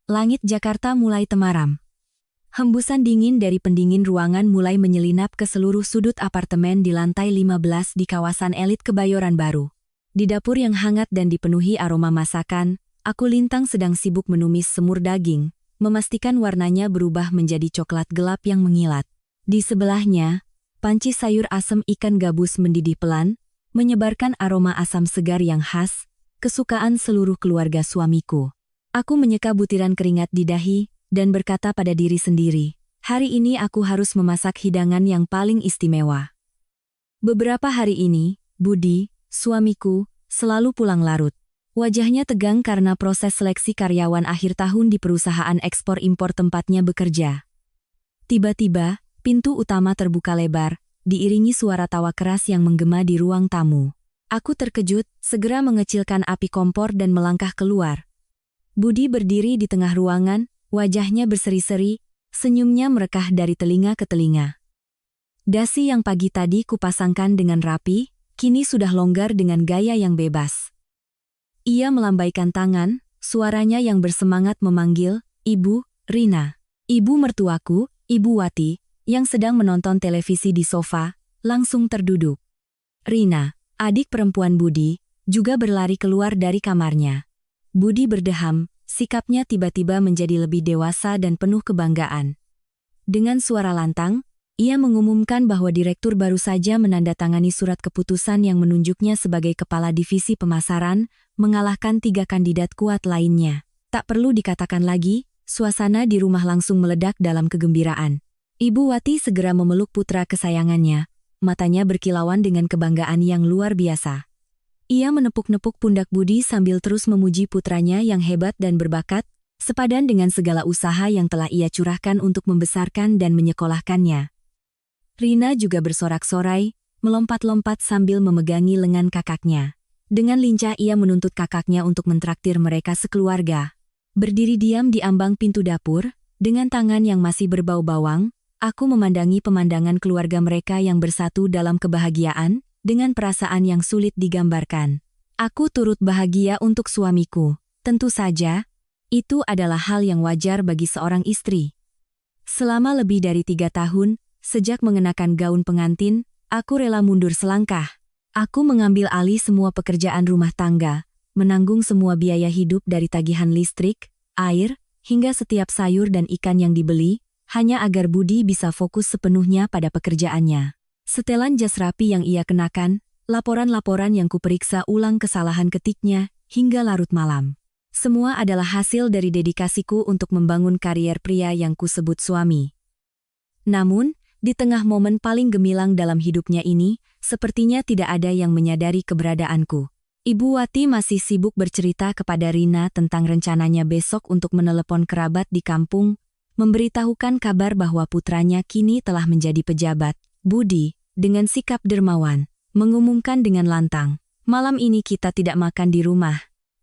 langit Jakarta mulai temaram. Hembusan dingin dari pendingin ruangan mulai menyelinap ke seluruh sudut apartemen di lantai 15 di kawasan elit Kebayoran Baru. Di dapur yang hangat dan dipenuhi aroma masakan, aku Lintang sedang sibuk menumis semur daging, memastikan warnanya berubah menjadi coklat gelap yang mengilat. Di sebelahnya, panci sayur asam ikan gabus mendidih pelan, menyebarkan aroma asam segar yang khas, kesukaan seluruh keluarga suamiku. Aku menyeka butiran keringat di dahi, dan berkata pada diri sendiri, hari ini aku harus memasak hidangan yang paling istimewa. Beberapa hari ini, Budi, suamiku, selalu pulang larut. Wajahnya tegang karena proses seleksi karyawan akhir tahun di perusahaan ekspor-impor tempatnya bekerja. Tiba-tiba, pintu utama terbuka lebar, diiringi suara tawa keras yang menggema di ruang tamu. Aku terkejut, segera mengecilkan api kompor dan melangkah keluar. Budi berdiri di tengah ruangan, wajahnya berseri-seri, senyumnya merekah dari telinga ke telinga. Dasi yang pagi tadi kupasangkan dengan rapi, kini sudah longgar dengan gaya yang bebas. Ia melambaikan tangan, suaranya yang bersemangat memanggil, Ibu, Rina. Ibu mertuaku, Ibu Wati, yang sedang menonton televisi di sofa, langsung terduduk. Rina, adik perempuan Budi, juga berlari keluar dari kamarnya. Budi berdeham, sikapnya tiba-tiba menjadi lebih dewasa dan penuh kebanggaan. Dengan suara lantang, ia mengumumkan bahwa direktur baru saja menandatangani surat keputusan yang menunjuknya sebagai kepala divisi pemasaran, mengalahkan 3 kandidat kuat lainnya. Tak perlu dikatakan lagi, suasana di rumah langsung meledak dalam kegembiraan. Ibu Wati segera memeluk putra kesayangannya, matanya berkilauan dengan kebanggaan yang luar biasa. Ia menepuk-nepuk pundak Budi sambil terus memuji putranya yang hebat dan berbakat, sepadan dengan segala usaha yang telah ia curahkan untuk membesarkan dan menyekolahkannya. Rina juga bersorak-sorai, melompat-lompat sambil memegangi lengan kakaknya. Dengan lincah ia menuntut kakaknya untuk mentraktir mereka sekeluarga. Berdiri diam di ambang pintu dapur, dengan tangan yang masih berbau bawang, aku memandangi pemandangan keluarga mereka yang bersatu dalam kebahagiaan, dengan perasaan yang sulit digambarkan. Aku turut bahagia untuk suamiku. Tentu saja, itu adalah hal yang wajar bagi seorang istri. Selama lebih dari 3 tahun, sejak mengenakan gaun pengantin, aku rela mundur selangkah. Aku mengambil alih semua pekerjaan rumah tangga, menanggung semua biaya hidup dari tagihan listrik, air, hingga setiap sayur dan ikan yang dibeli, hanya agar Budi bisa fokus sepenuhnya pada pekerjaannya. Setelan jas rapi yang ia kenakan, laporan-laporan yang kuperiksa ulang kesalahan ketiknya, hingga larut malam. Semua adalah hasil dari dedikasiku untuk membangun karier pria yang kusebut suami. Namun, di tengah momen paling gemilang dalam hidupnya ini, sepertinya tidak ada yang menyadari keberadaanku. Ibu Wati masih sibuk bercerita kepada Rina tentang rencananya besok untuk menelepon kerabat di kampung, memberitahukan kabar bahwa putranya kini telah menjadi pejabat. Budi, dengan sikap dermawan, mengumumkan dengan lantang, malam ini kita tidak makan di rumah.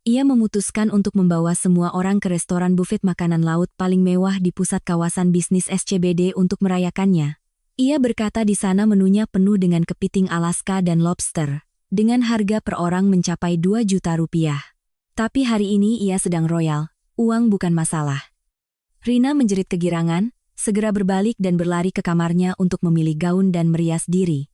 Ia memutuskan untuk membawa semua orang ke restoran buffet makanan laut paling mewah di pusat kawasan bisnis SCBD untuk merayakannya. Ia berkata di sana menunya penuh dengan kepiting Alaska dan lobster, dengan harga per orang mencapai 2 juta rupiah. Tapi hari ini ia sedang royal, uang bukan masalah. Rina menjerit kegirangan, segera berbalik dan berlari ke kamarnya untuk memilih gaun dan merias diri.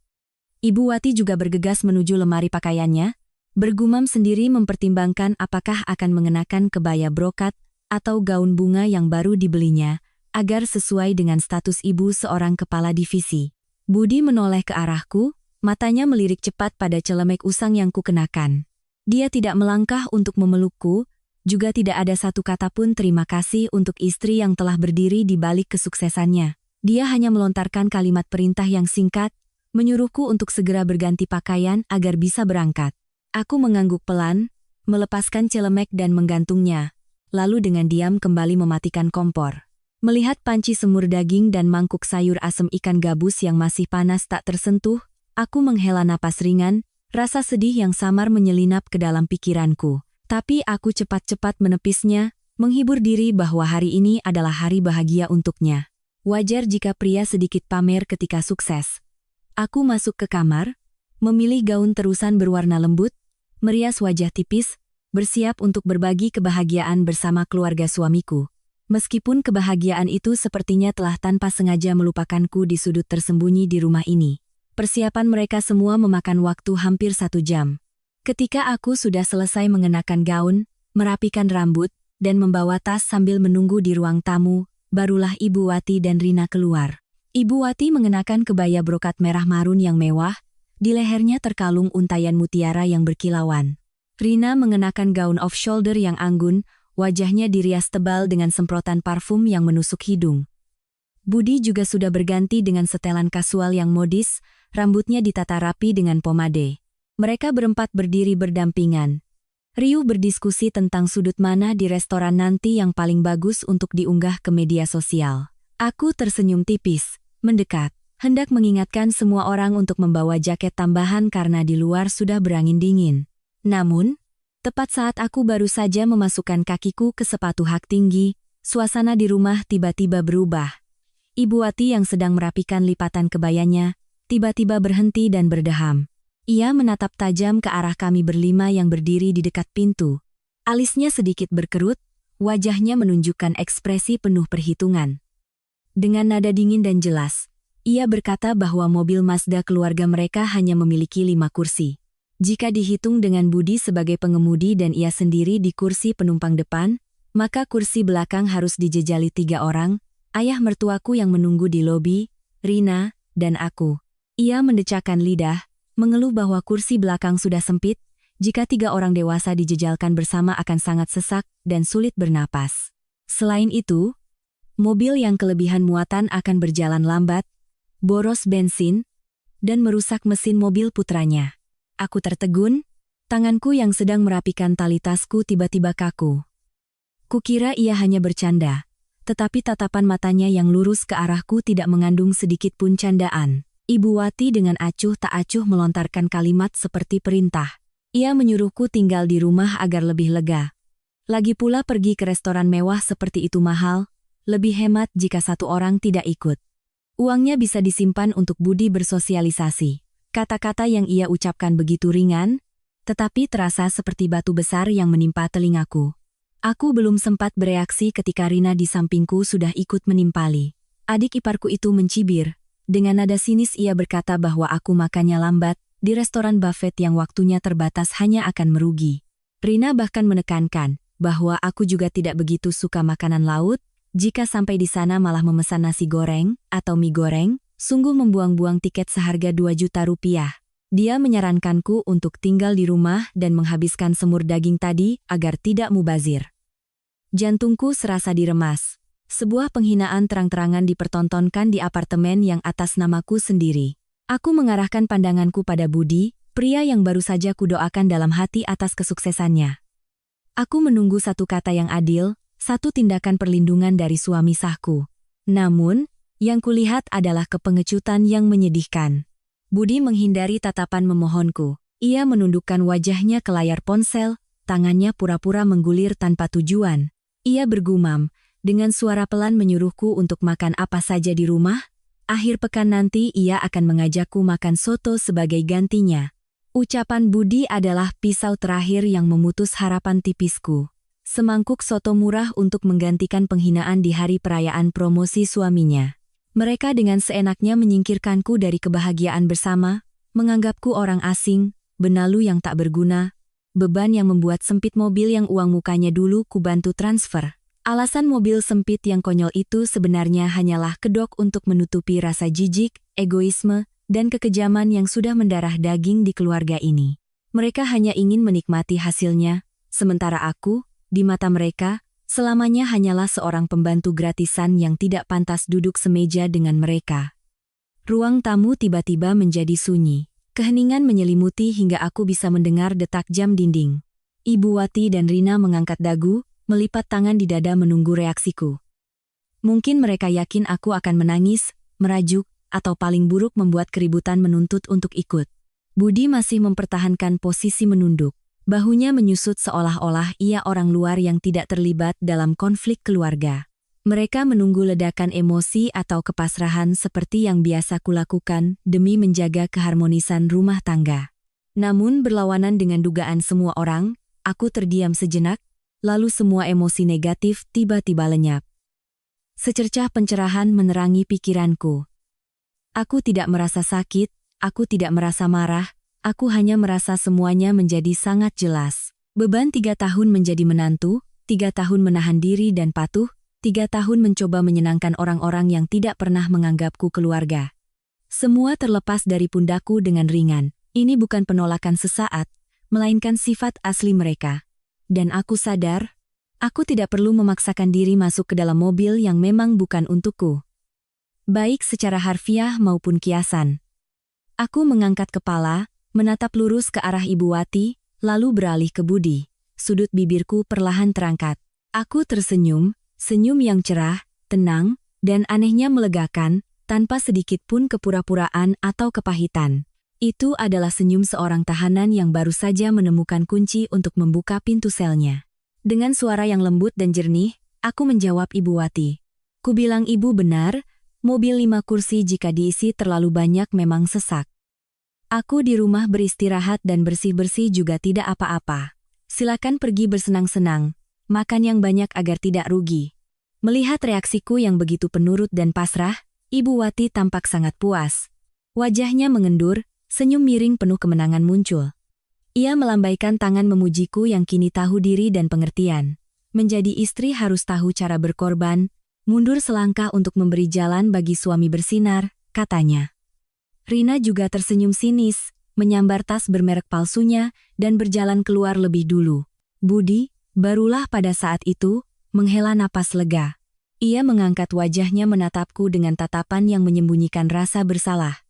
Ibu Wati juga bergegas menuju lemari pakaiannya, bergumam sendiri mempertimbangkan apakah akan mengenakan kebaya brokat atau gaun bunga yang baru dibelinya, agar sesuai dengan status ibu seorang kepala divisi. Budi menoleh ke arahku, matanya melirik cepat pada celemek usang yang kukenakan. Dia tidak melangkah untuk memelukku, juga tidak ada satu kata pun terima kasih untuk istri yang telah berdiri di balik kesuksesannya. Dia hanya melontarkan kalimat perintah yang singkat, menyuruhku untuk segera berganti pakaian agar bisa berangkat. Aku mengangguk pelan, melepaskan celemek dan menggantungnya, lalu dengan diam kembali mematikan kompor. Melihat panci semur daging dan mangkuk sayur asam ikan gabus yang masih panas tak tersentuh, aku menghela napas ringan, rasa sedih yang samar menyelinap ke dalam pikiranku. Tapi aku cepat-cepat menepisnya, menghibur diri bahwa hari ini adalah hari bahagia untuknya. Wajar jika pria sedikit pamer ketika sukses. Aku masuk ke kamar, memilih gaun terusan berwarna lembut, merias wajah tipis, bersiap untuk berbagi kebahagiaan bersama keluarga suamiku. Meskipun kebahagiaan itu sepertinya telah tanpa sengaja melupakanku di sudut tersembunyi di rumah ini. Persiapan mereka semua memakan waktu hampir 1 jam. Ketika aku sudah selesai mengenakan gaun, merapikan rambut, dan membawa tas sambil menunggu di ruang tamu, barulah Ibu Wati dan Rina keluar. Ibu Wati mengenakan kebaya brokat merah marun yang mewah, di lehernya terkalung untayan mutiara yang berkilauan. Rina mengenakan gaun off-shoulder yang anggun, wajahnya dirias tebal dengan semprotan parfum yang menusuk hidung. Budi juga sudah berganti dengan setelan kasual yang modis, rambutnya ditata rapi dengan pomade. Mereka berempat berdiri berdampingan. Riuh berdiskusi tentang sudut mana di restoran nanti yang paling bagus untuk diunggah ke media sosial. Aku tersenyum tipis, mendekat, hendak mengingatkan semua orang untuk membawa jaket tambahan karena di luar sudah berangin dingin. Namun, tepat saat aku baru saja memasukkan kakiku ke sepatu hak tinggi, suasana di rumah tiba-tiba berubah. Ibu Wati yang sedang merapikan lipatan kebayanya, tiba-tiba berhenti dan berdeham. Ia menatap tajam ke arah kami berlima yang berdiri di dekat pintu. Alisnya sedikit berkerut, wajahnya menunjukkan ekspresi penuh perhitungan. Dengan nada dingin dan jelas, ia berkata bahwa mobil Mazda keluarga mereka hanya memiliki 5 kursi. Jika dihitung dengan Budi sebagai pengemudi dan ia sendiri di kursi penumpang depan, maka kursi belakang harus dijejali 3 orang, ayah mertuaku yang menunggu di lobi, Rina, dan aku. Ia mendecakkan lidah, mengeluh bahwa kursi belakang sudah sempit, jika 3 orang dewasa dijejalkan bersama akan sangat sesak dan sulit bernapas. Selain itu, mobil yang kelebihan muatan akan berjalan lambat, boros bensin, dan merusak mesin mobil putranya. Aku tertegun, tanganku yang sedang merapikan tali tasku tiba-tiba kaku. Kukira ia hanya bercanda, tetapi tatapan matanya yang lurus ke arahku tidak mengandung sedikit pun candaan. Ibu Wati dengan acuh tak acuh melontarkan kalimat seperti perintah. Ia menyuruhku tinggal di rumah agar lebih lega. Lagi pula pergi ke restoran mewah seperti itu mahal, lebih hemat jika 1 orang tidak ikut. Uangnya bisa disimpan untuk Budi bersosialisasi. Kata-kata yang ia ucapkan begitu ringan, tetapi terasa seperti batu besar yang menimpa telingaku. Aku belum sempat bereaksi ketika Rina di sampingku sudah ikut menimpali. Adik iparku itu mencibir. Dengan nada sinis ia berkata bahwa aku makannya lambat, di restoran buffet yang waktunya terbatas hanya akan merugi. Rina bahkan menekankan bahwa aku juga tidak begitu suka makanan laut, jika sampai di sana malah memesan nasi goreng atau mie goreng, sungguh membuang-buang tiket seharga 2 juta rupiah. Dia menyarankanku untuk tinggal di rumah dan menghabiskan semur daging tadi agar tidak mubazir. Jantungku serasa diremas. Sebuah penghinaan terang-terangan dipertontonkan di apartemen yang atas namaku sendiri. Aku mengarahkan pandanganku pada Budi, pria yang baru saja kudoakan dalam hati atas kesuksesannya. Aku menunggu satu kata yang adil, satu tindakan perlindungan dari suami sahku. Namun, yang kulihat adalah kepengecutan yang menyedihkan. Budi menghindari tatapan memohonku. Ia menundukkan wajahnya ke layar ponsel, tangannya pura-pura menggulir tanpa tujuan. Ia bergumam, dengan suara pelan menyuruhku untuk makan apa saja di rumah. Akhir pekan nanti ia akan mengajakku makan soto sebagai gantinya. Ucapan Budi adalah pisau terakhir yang memutus harapan tipisku. Semangkuk soto murah untuk menggantikan penghinaan di hari perayaan promosi suaminya. Mereka dengan seenaknya menyingkirkanku dari kebahagiaan bersama, menganggapku orang asing, benalu yang tak berguna, beban yang membuat sempit mobil yang uang mukanya dulu kubantu transfer. Alasan mobil sempit yang konyol itu sebenarnya hanyalah kedok untuk menutupi rasa jijik, egoisme, dan kekejaman yang sudah mendarah daging di keluarga ini. Mereka hanya ingin menikmati hasilnya, sementara aku, di mata mereka, selamanya hanyalah seorang pembantu gratisan yang tidak pantas duduk semeja dengan mereka. Ruang tamu tiba-tiba menjadi sunyi. Keheningan menyelimuti hingga aku bisa mendengar detak jam dinding. Ibu Wati dan Rina mengangkat dagu, melipat tangan di dada menunggu reaksiku. Mungkin mereka yakin aku akan menangis, merajuk, atau paling buruk membuat keributan menuntut untuk ikut. Budi masih mempertahankan posisi menunduk. Bahunya menyusut seolah-olah ia orang luar yang tidak terlibat dalam konflik keluarga. Mereka menunggu ledakan emosi atau kepasrahan seperti yang biasa kulakukan demi menjaga keharmonisan rumah tangga. Namun berlawanan dengan dugaan semua orang, aku terdiam sejenak, lalu semua emosi negatif tiba-tiba lenyap. Secercah pencerahan menerangi pikiranku. Aku tidak merasa sakit, aku tidak merasa marah, aku hanya merasa semuanya menjadi sangat jelas. Beban 3 tahun menjadi menantu, 3 tahun menahan diri dan patuh, 3 tahun mencoba menyenangkan orang-orang yang tidak pernah menganggapku keluarga. Semua terlepas dari pundakku dengan ringan. Ini bukan penolakan sesaat, melainkan sifat asli mereka. Dan aku sadar, aku tidak perlu memaksakan diri masuk ke dalam mobil yang memang bukan untukku. Baik secara harfiah maupun kiasan. Aku mengangkat kepala, menatap lurus ke arah Ibu Wati, lalu beralih ke Budi. Sudut bibirku perlahan terangkat. Aku tersenyum, senyum yang cerah, tenang, dan anehnya melegakan, tanpa sedikit pun kepura-puraan atau kepahitan. Itu adalah senyum seorang tahanan yang baru saja menemukan kunci untuk membuka pintu selnya. Dengan suara yang lembut dan jernih, aku menjawab Ibu Wati. Kubilang Ibu benar, mobil 5 kursi jika diisi terlalu banyak memang sesak. Aku di rumah beristirahat dan bersih-bersih juga tidak apa-apa. Silakan pergi bersenang-senang, makan yang banyak agar tidak rugi. Melihat reaksiku yang begitu penurut dan pasrah, Ibu Wati tampak sangat puas. Wajahnya mengendur, senyum miring penuh kemenangan muncul. Ia melambaikan tangan memujiku yang kini tahu diri dan pengertian. Menjadi istri harus tahu cara berkorban, mundur selangkah untuk memberi jalan bagi suami bersinar, katanya. Rina juga tersenyum sinis, menyambar tas bermerek palsunya, dan berjalan keluar lebih dulu. Budi, barulah pada saat itu, menghela napas lega. Ia mengangkat wajahnya menatapku dengan tatapan yang menyembunyikan rasa bersalah.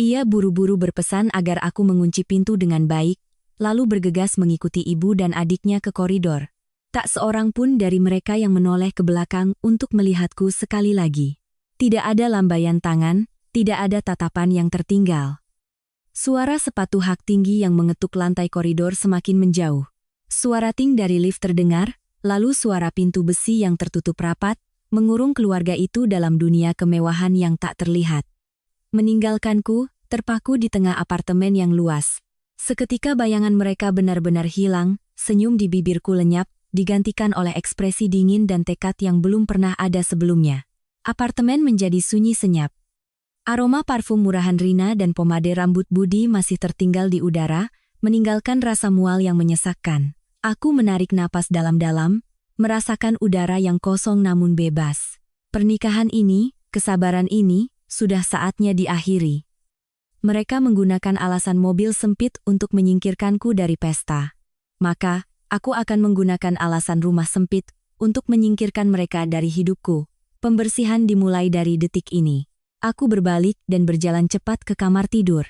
Ia buru-buru berpesan agar aku mengunci pintu dengan baik, lalu bergegas mengikuti ibu dan adiknya ke koridor. Tak seorang pun dari mereka yang menoleh ke belakang untuk melihatku sekali lagi. Tidak ada lambaian tangan, tidak ada tatapan yang tertinggal. Suara sepatu hak tinggi yang mengetuk lantai koridor semakin menjauh. Suara ting dari lift terdengar, lalu suara pintu besi yang tertutup rapat, mengurung keluarga itu dalam dunia kemewahan yang tak terlihat. Meninggalkanku, terpaku di tengah apartemen yang luas. Seketika bayangan mereka benar-benar hilang, senyum di bibirku lenyap, digantikan oleh ekspresi dingin dan tekad yang belum pernah ada sebelumnya. Apartemen menjadi sunyi senyap. Aroma parfum murahan Rina dan pomade rambut Budi masih tertinggal di udara, meninggalkan rasa mual yang menyesakkan. Aku menarik napas dalam-dalam, merasakan udara yang kosong namun bebas. Pernikahan ini, kesabaran ini, sudah saatnya diakhiri. Mereka menggunakan alasan mobil sempit untuk menyingkirkanku dari pesta. Maka, aku akan menggunakan alasan rumah sempit untuk menyingkirkan mereka dari hidupku. Pembersihan dimulai dari detik ini. Aku berbalik dan berjalan cepat ke kamar tidur.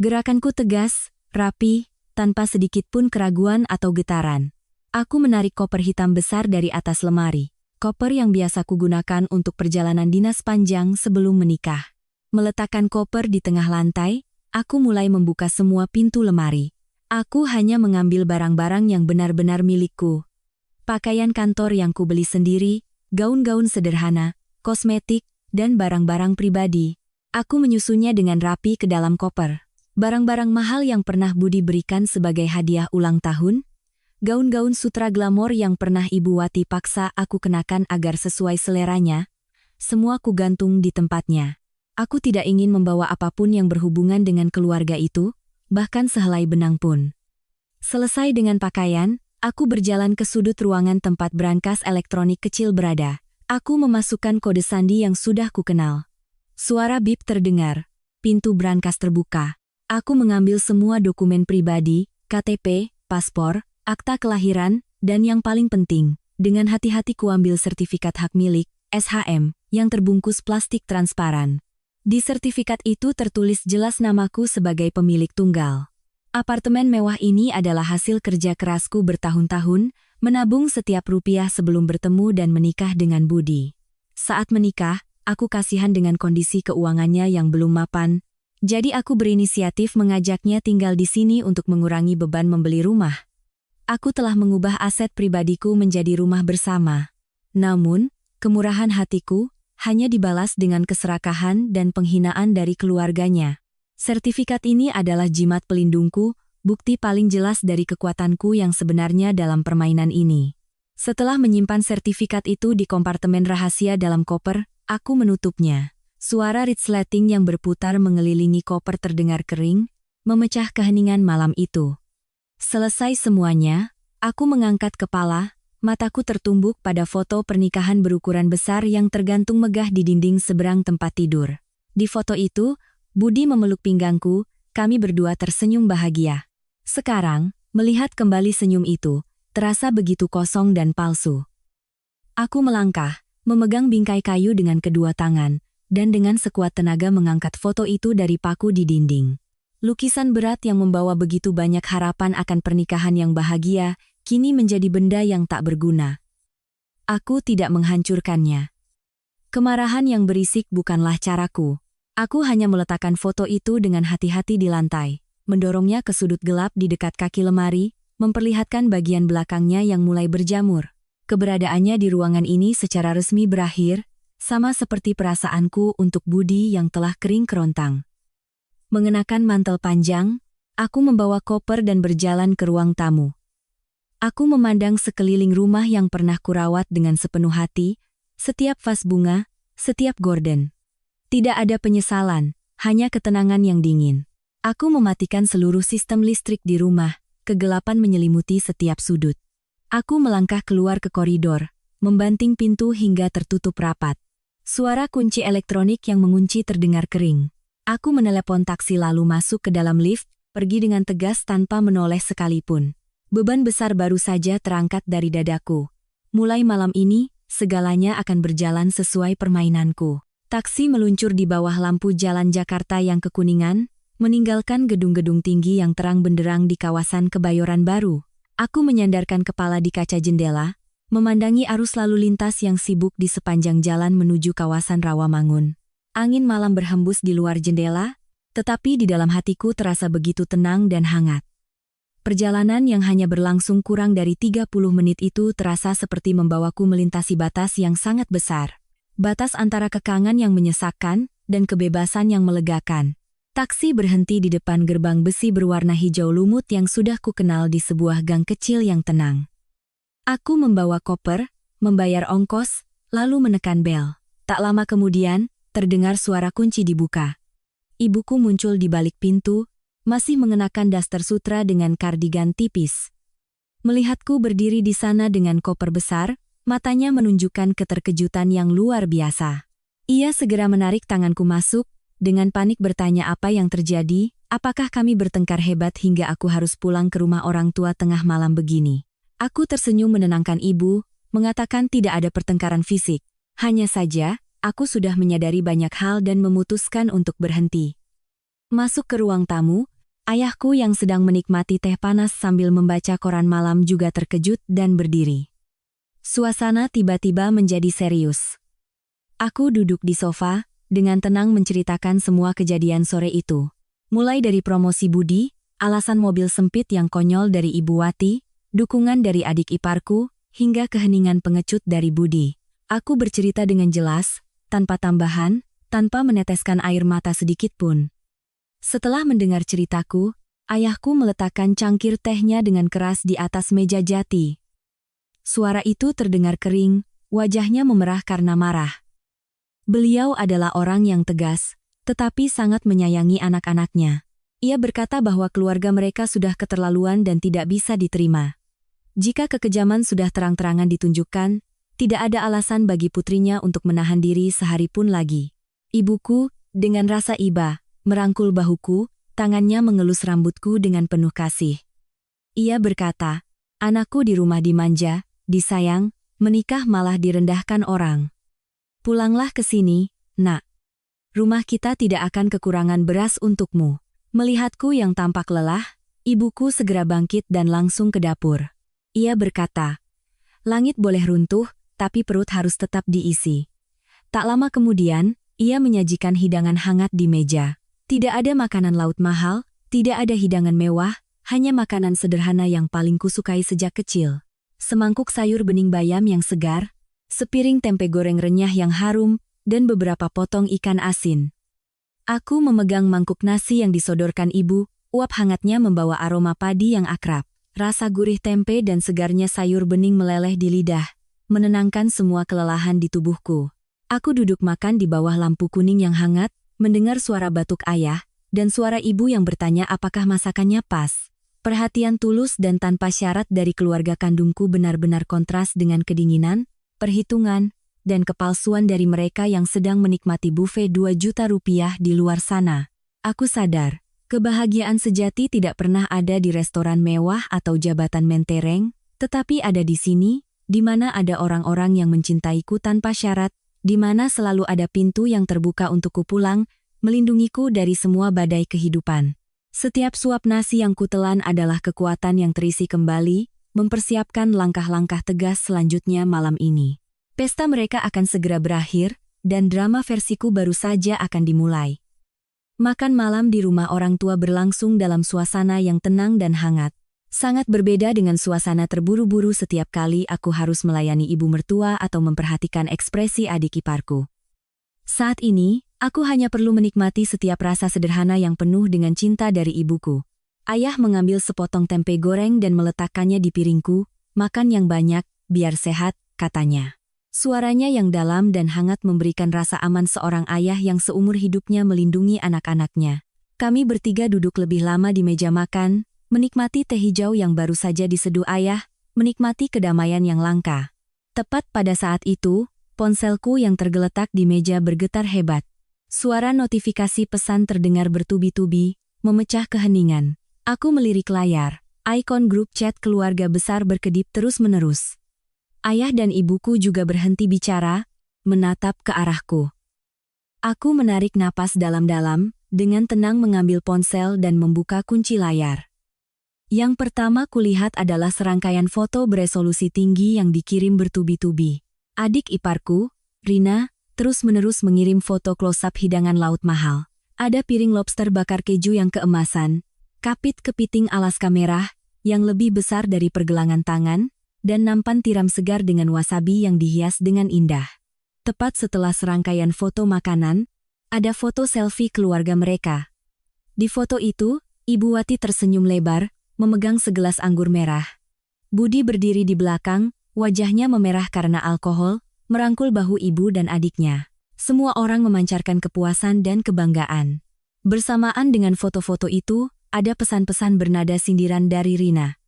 Gerakanku tegas, rapi, tanpa sedikit pun keraguan atau getaran. Aku menarik koper hitam besar dari atas lemari. Koper yang biasa kugunakan untuk perjalanan dinas panjang sebelum menikah. Meletakkan koper di tengah lantai, aku mulai membuka semua pintu lemari. Aku hanya mengambil barang-barang yang benar-benar milikku. Pakaian kantor yang kubeli sendiri, gaun-gaun sederhana, kosmetik, dan barang-barang pribadi. Aku menyusunnya dengan rapi ke dalam koper. Barang-barang mahal yang pernah Budi berikan sebagai hadiah ulang tahun, gaun-gaun sutra glamor yang pernah Ibu Wati paksa aku kenakan agar sesuai seleranya, semua kugantung di tempatnya. Aku tidak ingin membawa apapun yang berhubungan dengan keluarga itu, bahkan sehelai benang pun. Selesai dengan pakaian, aku berjalan ke sudut ruangan tempat brankas elektronik kecil berada. Aku memasukkan kode sandi yang sudah kukenal. Suara bip terdengar, pintu brankas terbuka. Aku mengambil semua dokumen pribadi, KTP, paspor, akta kelahiran, dan yang paling penting, dengan hati-hati kuambil sertifikat hak milik, SHM, yang terbungkus plastik transparan. Di sertifikat itu tertulis jelas namaku sebagai pemilik tunggal. Apartemen mewah ini adalah hasil kerja kerasku bertahun-tahun, menabung setiap rupiah sebelum bertemu dan menikah dengan Budi. Saat menikah, aku kasihan dengan kondisi keuangannya yang belum mapan, jadi aku berinisiatif mengajaknya tinggal di sini untuk mengurangi beban membeli rumah. Aku telah mengubah aset pribadiku menjadi rumah bersama. Namun, kemurahan hatiku hanya dibalas dengan keserakahan dan penghinaan dari keluarganya. Sertifikat ini adalah jimat pelindungku, bukti paling jelas dari kekuatanku yang sebenarnya dalam permainan ini. Setelah menyimpan sertifikat itu di kompartemen rahasia dalam koper, aku menutupnya. Suara resleting yang berputar mengelilingi koper terdengar kering, memecah keheningan malam itu. Selesai semuanya, aku mengangkat kepala, mataku tertumbuk pada foto pernikahan berukuran besar yang tergantung megah di dinding seberang tempat tidur. Di foto itu, Budi memeluk pinggangku, kami berdua tersenyum bahagia. Sekarang, melihat kembali senyum itu, terasa begitu kosong dan palsu. Aku melangkah, memegang bingkai kayu dengan kedua tangan, dan dengan sekuat tenaga mengangkat foto itu dari paku di dinding. Lukisan berat yang membawa begitu banyak harapan akan pernikahan yang bahagia, kini menjadi benda yang tak berguna. Aku tidak menghancurkannya. Kemarahan yang berisik bukanlah caraku. Aku hanya meletakkan foto itu dengan hati-hati di lantai, mendorongnya ke sudut gelap di dekat kaki lemari, memperlihatkan bagian belakangnya yang mulai berjamur. Keberadaannya di ruangan ini secara resmi berakhir, sama seperti perasaanku untuk Budi yang telah kering kerontang. Mengenakan mantel panjang, aku membawa koper dan berjalan ke ruang tamu. Aku memandang sekeliling rumah yang pernah kurawat dengan sepenuh hati, setiap vas bunga, setiap gorden. Tidak ada penyesalan, hanya ketenangan yang dingin. Aku mematikan seluruh sistem listrik di rumah, kegelapan menyelimuti setiap sudut. Aku melangkah keluar ke koridor, membanting pintu hingga tertutup rapat. Suara kunci elektronik yang mengunci terdengar kering. Aku menelepon taksi lalu masuk ke dalam lift, pergi dengan tegas tanpa menoleh sekalipun. Beban besar baru saja terangkat dari dadaku. Mulai malam ini, segalanya akan berjalan sesuai permainanku. Taksi meluncur di bawah lampu jalan Jakarta yang kekuningan, meninggalkan gedung-gedung tinggi yang terang benderang di kawasan Kebayoran Baru. Aku menyandarkan kepala di kaca jendela, memandangi arus lalu lintas yang sibuk di sepanjang jalan menuju kawasan Rawamangun. Angin malam berhembus di luar jendela, tetapi di dalam hatiku terasa begitu tenang dan hangat. Perjalanan yang hanya berlangsung kurang dari 30 menit itu terasa seperti membawaku melintasi batas yang sangat besar. Batas antara kekangan yang menyesakkan dan kebebasan yang melegakan. Taksi berhenti di depan gerbang besi berwarna hijau lumut yang sudah kukenal di sebuah gang kecil yang tenang. Aku membawa koper, membayar ongkos, lalu menekan bel. Tak lama kemudian, terdengar suara kunci dibuka. Ibuku muncul di balik pintu, masih mengenakan daster sutra dengan kardigan tipis. Melihatku berdiri di sana dengan koper besar, matanya menunjukkan keterkejutan yang luar biasa. Ia segera menarik tanganku masuk, dengan panik bertanya apa yang terjadi, apakah kami bertengkar hebat hingga aku harus pulang ke rumah orang tua tengah malam begini. Aku tersenyum menenangkan ibu, mengatakan tidak ada pertengkaran fisik. Hanya saja, aku sudah menyadari banyak hal dan memutuskan untuk berhenti. Masuk ke ruang tamu, ayahku yang sedang menikmati teh panas sambil membaca koran malam juga terkejut dan berdiri. Suasana tiba-tiba menjadi serius. Aku duduk di sofa, dengan tenang menceritakan semua kejadian sore itu. Mulai dari promosi Budi, alasan mobil sempit yang konyol dari Ibu Wati, dukungan dari adik iparku, hingga keheningan pengecut dari Budi. Aku bercerita dengan jelas, tanpa tambahan, tanpa meneteskan air mata sedikit pun. Setelah mendengar ceritaku, ayahku meletakkan cangkir tehnya dengan keras di atas meja jati. Suara itu terdengar kering, wajahnya memerah karena marah. Beliau adalah orang yang tegas, tetapi sangat menyayangi anak-anaknya. Ia berkata bahwa keluarga mereka sudah keterlaluan dan tidak bisa diterima. Jika kekejaman sudah terang-terangan ditunjukkan, tidak ada alasan bagi putrinya untuk menahan diri sehari pun lagi. Ibuku, dengan rasa iba, merangkul bahuku, tangannya mengelus rambutku dengan penuh kasih. Ia berkata, anakku di rumah dimanja, disayang, menikah malah direndahkan orang. Pulanglah ke sini, nak. Rumah kita tidak akan kekurangan beras untukmu. Melihatku yang tampak lelah, ibuku segera bangkit dan langsung ke dapur. Ia berkata, langit boleh runtuh, tapi perut harus tetap diisi. Tak lama kemudian, ia menyajikan hidangan hangat di meja. Tidak ada makanan laut mahal, tidak ada hidangan mewah, hanya makanan sederhana yang paling kusukai sejak kecil. Semangkuk sayur bening bayam yang segar, sepiring tempe goreng renyah yang harum, dan beberapa potong ikan asin. Aku memegang mangkuk nasi yang disodorkan ibu, uap hangatnya membawa aroma padi yang akrab. Rasa gurih tempe dan segarnya sayur bening meleleh di lidah, menenangkan semua kelelahan di tubuhku. Aku duduk makan di bawah lampu kuning yang hangat, mendengar suara batuk ayah, dan suara ibu yang bertanya apakah masakannya pas. Perhatian tulus dan tanpa syarat dari keluarga kandungku benar-benar kontras dengan kedinginan, perhitungan, dan kepalsuan dari mereka yang sedang menikmati buffet 2 juta rupiah di luar sana. Aku sadar, kebahagiaan sejati tidak pernah ada di restoran mewah atau jabatan mentereng, tetapi ada di sini, di mana ada orang-orang yang mencintaiku tanpa syarat, di mana selalu ada pintu yang terbuka untukku pulang, melindungiku dari semua badai kehidupan. Setiap suap nasi yang kutelan adalah kekuatan yang terisi kembali, mempersiapkan langkah-langkah tegas selanjutnya malam ini. Pesta mereka akan segera berakhir, dan drama versiku baru saja akan dimulai. Makan malam di rumah orang tua berlangsung dalam suasana yang tenang dan hangat. Sangat berbeda dengan suasana terburu-buru setiap kali aku harus melayani ibu mertua atau memperhatikan ekspresi adik iparku. Saat ini, aku hanya perlu menikmati setiap rasa sederhana yang penuh dengan cinta dari ibuku. Ayah mengambil sepotong tempe goreng dan meletakkannya di piringku, makan yang banyak, biar sehat, katanya. Suaranya yang dalam dan hangat memberikan rasa aman seorang ayah yang seumur hidupnya melindungi anak-anaknya. Kami bertiga duduk lebih lama di meja makan, menikmati teh hijau yang baru saja diseduh ayah, menikmati kedamaian yang langka. Tepat pada saat itu, ponselku yang tergeletak di meja bergetar hebat. Suara notifikasi pesan terdengar bertubi-tubi, memecah keheningan. Aku melirik layar, ikon grup chat keluarga besar berkedip terus-menerus. Ayah dan ibuku juga berhenti bicara, menatap ke arahku. Aku menarik napas dalam-dalam, dengan tenang mengambil ponsel dan membuka kunci layar. Yang pertama kulihat adalah serangkaian foto beresolusi tinggi yang dikirim bertubi-tubi. Adik iparku, Rina, terus-menerus mengirim foto close-up hidangan laut mahal. Ada piring lobster bakar keju yang keemasan, kapit kepiting Alaska merah, yang lebih besar dari pergelangan tangan, dan nampan tiram segar dengan wasabi yang dihias dengan indah. Tepat setelah serangkaian foto makanan, ada foto selfie keluarga mereka. Di foto itu, Ibu Wati tersenyum lebar, memegang segelas anggur merah. Budi berdiri di belakang, wajahnya memerah karena alkohol, merangkul bahu ibu dan adiknya. Semua orang memancarkan kepuasan dan kebanggaan. Bersamaan dengan foto-foto itu, ada pesan-pesan bernada sindiran dari Rina.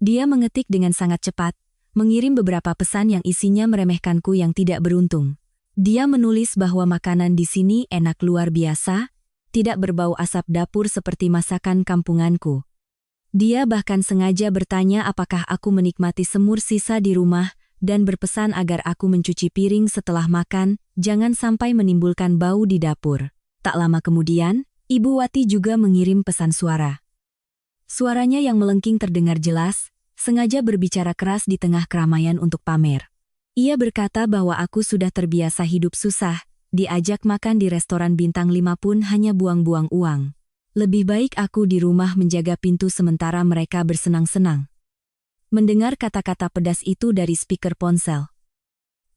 Dia mengetik dengan sangat cepat, mengirim beberapa pesan yang isinya meremehkanku yang tidak beruntung. Dia menulis bahwa makanan di sini enak luar biasa, tidak berbau asap dapur seperti masakan kampunganku. Dia bahkan sengaja bertanya apakah aku menikmati semur sisa di rumah, dan berpesan agar aku mencuci piring setelah makan, jangan sampai menimbulkan bau di dapur. Tak lama kemudian, Ibu Wati juga mengirim pesan suara. Suaranya yang melengking terdengar jelas, sengaja berbicara keras di tengah keramaian untuk pamer. Ia berkata bahwa aku sudah terbiasa hidup susah, diajak makan di restoran bintang 5 pun hanya buang-buang uang. Lebih baik aku di rumah menjaga pintu sementara mereka bersenang-senang. Mendengar kata-kata pedas itu dari speaker ponsel,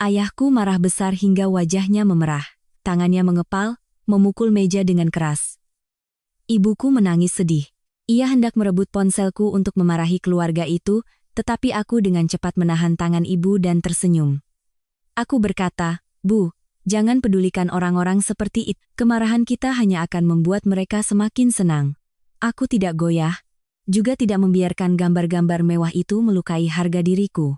ayahku marah besar hingga wajahnya memerah, tangannya mengepal, memukul meja dengan keras. Ibuku menangis sedih. Ia hendak merebut ponselku untuk memarahi keluarga itu, tetapi aku dengan cepat menahan tangan ibu dan tersenyum. Aku berkata, "Bu, jangan pedulikan orang-orang seperti itu. Kemarahan kita hanya akan membuat mereka semakin senang." Aku tidak goyah, juga tidak membiarkan gambar-gambar mewah itu melukai harga diriku.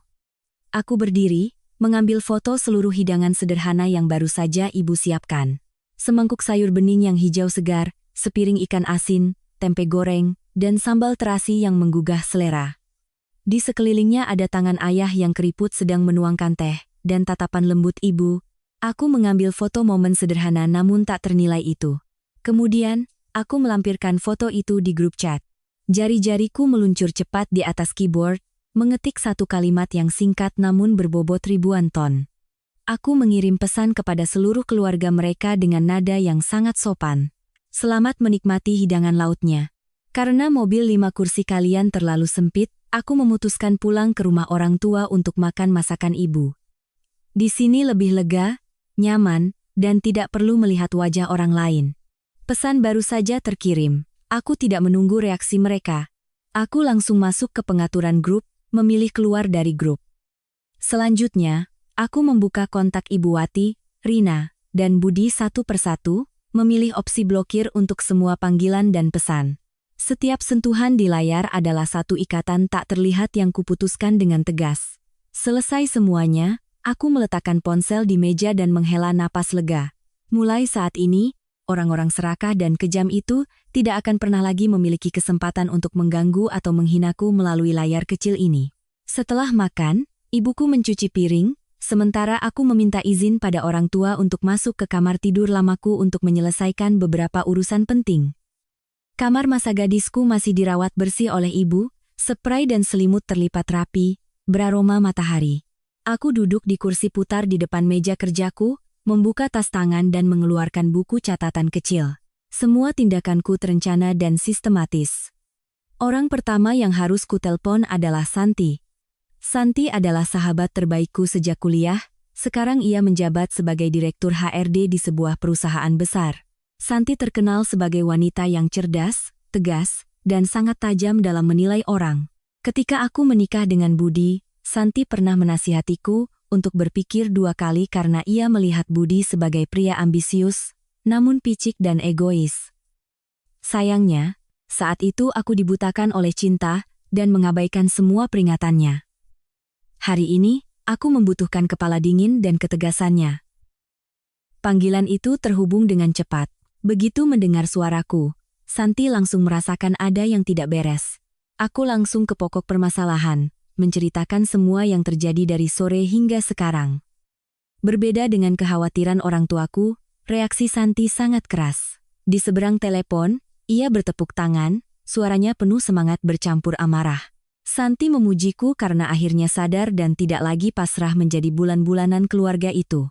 Aku berdiri, mengambil foto seluruh hidangan sederhana yang baru saja ibu siapkan. Semangkuk sayur bening yang hijau segar, sepiring ikan asin, tempe goreng, dan sambal terasi yang menggugah selera. Di sekelilingnya ada tangan ayah yang keriput sedang menuangkan teh, dan tatapan lembut ibu. Aku mengambil foto momen sederhana namun tak ternilai itu. Kemudian, aku melampirkan foto itu di grup chat. Jari-jariku meluncur cepat di atas keyboard, mengetik satu kalimat yang singkat namun berbobot ribuan ton. Aku mengirim pesan kepada seluruh keluarga mereka dengan nada yang sangat sopan. Selamat menikmati hidangan lautnya. Karena mobil 5 kursi kalian terlalu sempit, aku memutuskan pulang ke rumah orang tua untuk makan masakan ibu. Di sini lebih lega, nyaman, dan tidak perlu melihat wajah orang lain. Pesan baru saja terkirim. Aku tidak menunggu reaksi mereka. Aku langsung masuk ke pengaturan grup, memilih keluar dari grup. Selanjutnya, aku membuka kontak Ibu Wati, Rina, dan Budi satu persatu, memilih opsi blokir untuk semua panggilan dan pesan. Setiap sentuhan di layar adalah satu ikatan tak terlihat yang kuputuskan dengan tegas. Selesai semuanya, aku meletakkan ponsel di meja dan menghela napas lega. Mulai saat ini, orang-orang serakah dan kejam itu tidak akan pernah lagi memiliki kesempatan untuk mengganggu atau menghinaku melalui layar kecil ini. Setelah makan, ibuku mencuci piring, sementara aku meminta izin pada orang tua untuk masuk ke kamar tidur lamaku untuk menyelesaikan beberapa urusan penting. Kamar masa gadisku masih dirawat bersih oleh ibu, spray dan selimut terlipat rapi, beraroma matahari. Aku duduk di kursi putar di depan meja kerjaku, membuka tas tangan dan mengeluarkan buku catatan kecil. Semua tindakanku terencana dan sistematis. Orang pertama yang harus kutelpon adalah Santi. Santi adalah sahabat terbaikku sejak kuliah, sekarang ia menjabat sebagai direktur HRD di sebuah perusahaan besar. Santi terkenal sebagai wanita yang cerdas, tegas, dan sangat tajam dalam menilai orang. Ketika aku menikah dengan Budi, Santi pernah menasihatiku untuk berpikir dua kali karena ia melihat Budi sebagai pria ambisius, namun picik dan egois. Sayangnya, saat itu aku dibutakan oleh cinta dan mengabaikan semua peringatannya. Hari ini, aku membutuhkan kepala dingin dan ketegasannya. Panggilan itu terhubung dengan cepat. Begitu mendengar suaraku, Santi langsung merasakan ada yang tidak beres. Aku langsung ke pokok permasalahan, menceritakan semua yang terjadi dari sore hingga sekarang. Berbeda dengan kekhawatiran orang tuaku, reaksi Santi sangat keras. Di seberang telepon, ia bertepuk tangan, suaranya penuh semangat bercampur amarah. Santi memujiku karena akhirnya sadar dan tidak lagi pasrah menjadi bulan-bulanan keluarga itu.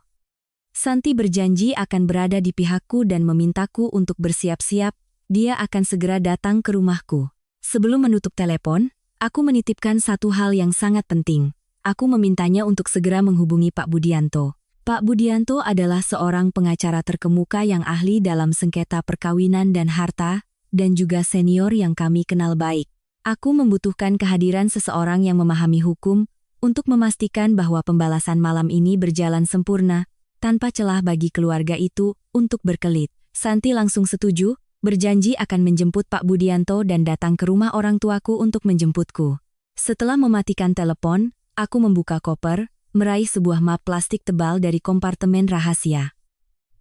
Santi berjanji akan berada di pihakku dan memintaku untuk bersiap-siap, dia akan segera datang ke rumahku. Sebelum menutup telepon, aku menitipkan satu hal yang sangat penting. Aku memintanya untuk segera menghubungi Pak Budianto. Pak Budianto adalah seorang pengacara terkemuka yang ahli dalam sengketa perkawinan dan harta, dan juga senior yang kami kenal baik. Aku membutuhkan kehadiran seseorang yang memahami hukum, untuk memastikan bahwa pembalasan malam ini berjalan sempurna, tanpa celah bagi keluarga itu untuk berkelit. Santi langsung setuju, berjanji akan menjemput Pak Budianto dan datang ke rumah orang tuaku untuk menjemputku. Setelah mematikan telepon, aku membuka koper, meraih sebuah map plastik tebal dari kompartemen rahasia.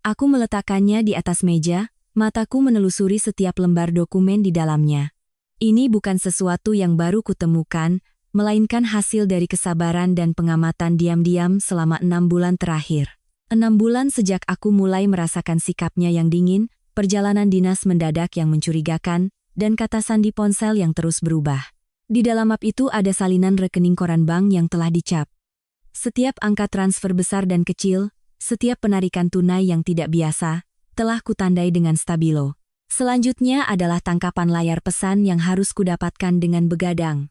Aku meletakkannya di atas meja, mataku menelusuri setiap lembar dokumen di dalamnya. Ini bukan sesuatu yang baru kutemukan, melainkan hasil dari kesabaran dan pengamatan diam-diam selama 6 bulan terakhir. 6 bulan sejak aku mulai merasakan sikapnya yang dingin, perjalanan dinas mendadak yang mencurigakan, dan kata sandi ponsel yang terus berubah. Di dalam map itu ada salinan rekening koran bank yang telah dicap. Setiap angka transfer besar dan kecil, setiap penarikan tunai yang tidak biasa, telah kutandai dengan stabilo. Selanjutnya adalah tangkapan layar pesan yang harus kudapatkan dengan begadang.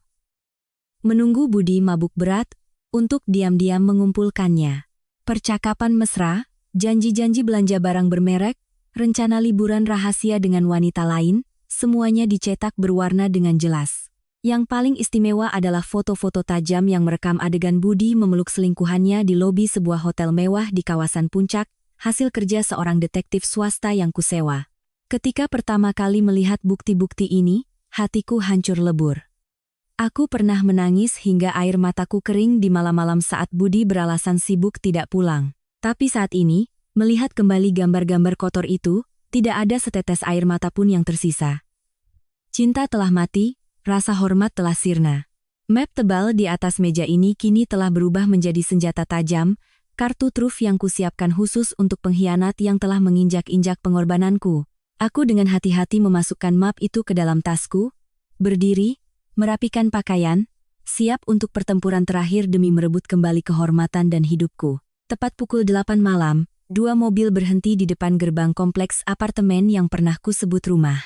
Menunggu Budi mabuk berat, untuk diam-diam mengumpulkannya. Percakapan mesra, janji-janji belanja barang bermerek, rencana liburan rahasia dengan wanita lain, semuanya dicetak berwarna dengan jelas. Yang paling istimewa adalah foto-foto tajam yang merekam adegan Budi memeluk selingkuhannya di lobi sebuah hotel mewah di kawasan Puncak, hasil kerja seorang detektif swasta yang kusewa. Ketika pertama kali melihat bukti-bukti ini, hatiku hancur lebur. Aku pernah menangis hingga air mataku kering di malam-malam saat Budi beralasan sibuk tidak pulang. Tapi saat ini, melihat kembali gambar-gambar kotor itu, tidak ada setetes air mata pun yang tersisa. Cinta telah mati, rasa hormat telah sirna. Map tebal di atas meja ini kini telah berubah menjadi senjata tajam, kartu truf yang kusiapkan khusus untuk pengkhianat yang telah menginjak-injak pengorbananku. Aku dengan hati-hati memasukkan map itu ke dalam tasku, berdiri, merapikan pakaian, siap untuk pertempuran terakhir demi merebut kembali kehormatan dan hidupku. Tepat pukul 8 malam, 2 mobil berhenti di depan gerbang kompleks apartemen yang pernah kusebut rumah.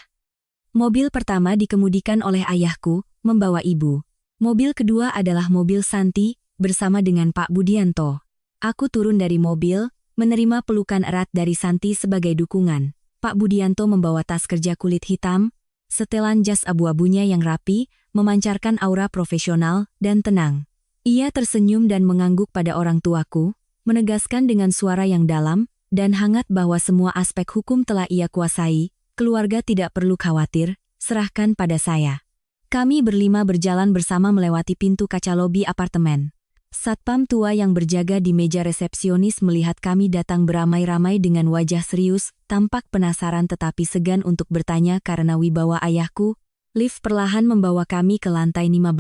Mobil pertama dikemudikan oleh ayahku, membawa ibu. Mobil kedua adalah mobil Santi, bersama dengan Pak Budianto. Aku turun dari mobil, menerima pelukan erat dari Santi sebagai dukungan. Pak Budianto membawa tas kerja kulit hitam, setelan jas abu-abunya yang rapi, memancarkan aura profesional dan tenang. Ia tersenyum dan mengangguk pada orang tuaku, menegaskan dengan suara yang dalam dan hangat bahwa semua aspek hukum telah ia kuasai, keluarga tidak perlu khawatir, serahkan pada saya. Kami berlima berjalan bersama melewati pintu kaca lobi apartemen. Satpam tua yang berjaga di meja resepsionis melihat kami datang beramai-ramai dengan wajah serius, tampak penasaran tetapi segan untuk bertanya karena wibawa ayahku. Lift perlahan membawa kami ke lantai 15.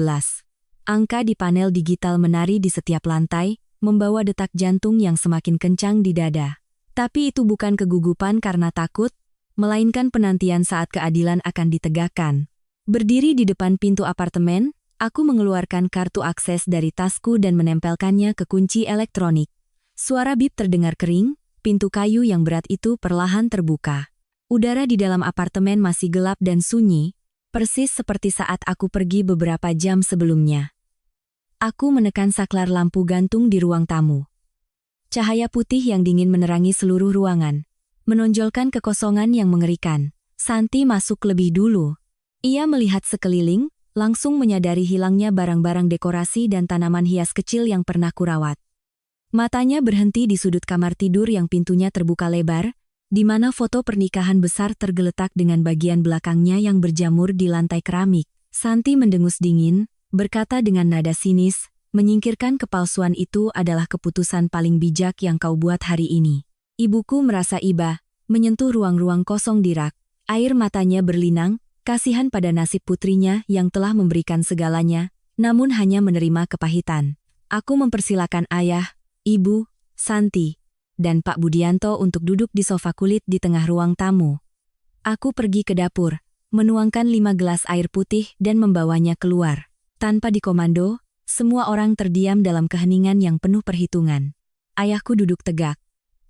Angka di panel digital menari di setiap lantai, membawa detak jantung yang semakin kencang di dada. Tapi itu bukan kegugupan karena takut, melainkan penantian saat keadilan akan ditegakkan. Berdiri di depan pintu apartemen, aku mengeluarkan kartu akses dari tasku dan menempelkannya ke kunci elektronik. Suara bip terdengar kering, pintu kayu yang berat itu perlahan terbuka. Udara di dalam apartemen masih gelap dan sunyi, persis seperti saat aku pergi beberapa jam sebelumnya. Aku menekan saklar lampu gantung di ruang tamu. Cahaya putih yang dingin menerangi seluruh ruangan, menonjolkan kekosongan yang mengerikan. Santi masuk lebih dulu. Ia melihat sekeliling, langsung menyadari hilangnya barang-barang dekorasi dan tanaman hias kecil yang pernah kurawat. Matanya berhenti di sudut kamar tidur yang pintunya terbuka lebar, di mana foto pernikahan besar tergeletak dengan bagian belakangnya yang berjamur di lantai keramik. Santi mendengus dingin, berkata dengan nada sinis, menyingkirkan kepalsuan itu adalah keputusan paling bijak yang kau buat hari ini. Ibuku merasa iba, menyentuh ruang-ruang kosong di rak, air matanya berlinang, kasihan pada nasib putrinya yang telah memberikan segalanya, namun hanya menerima kepahitan. Aku mempersilakan ayah, ibu, Santi, dan Pak Budianto untuk duduk di sofa kulit di tengah ruang tamu. Aku pergi ke dapur, menuangkan 5 gelas air putih dan membawanya keluar. Tanpa dikomando, semua orang terdiam dalam keheningan yang penuh perhitungan. Ayahku duduk tegak.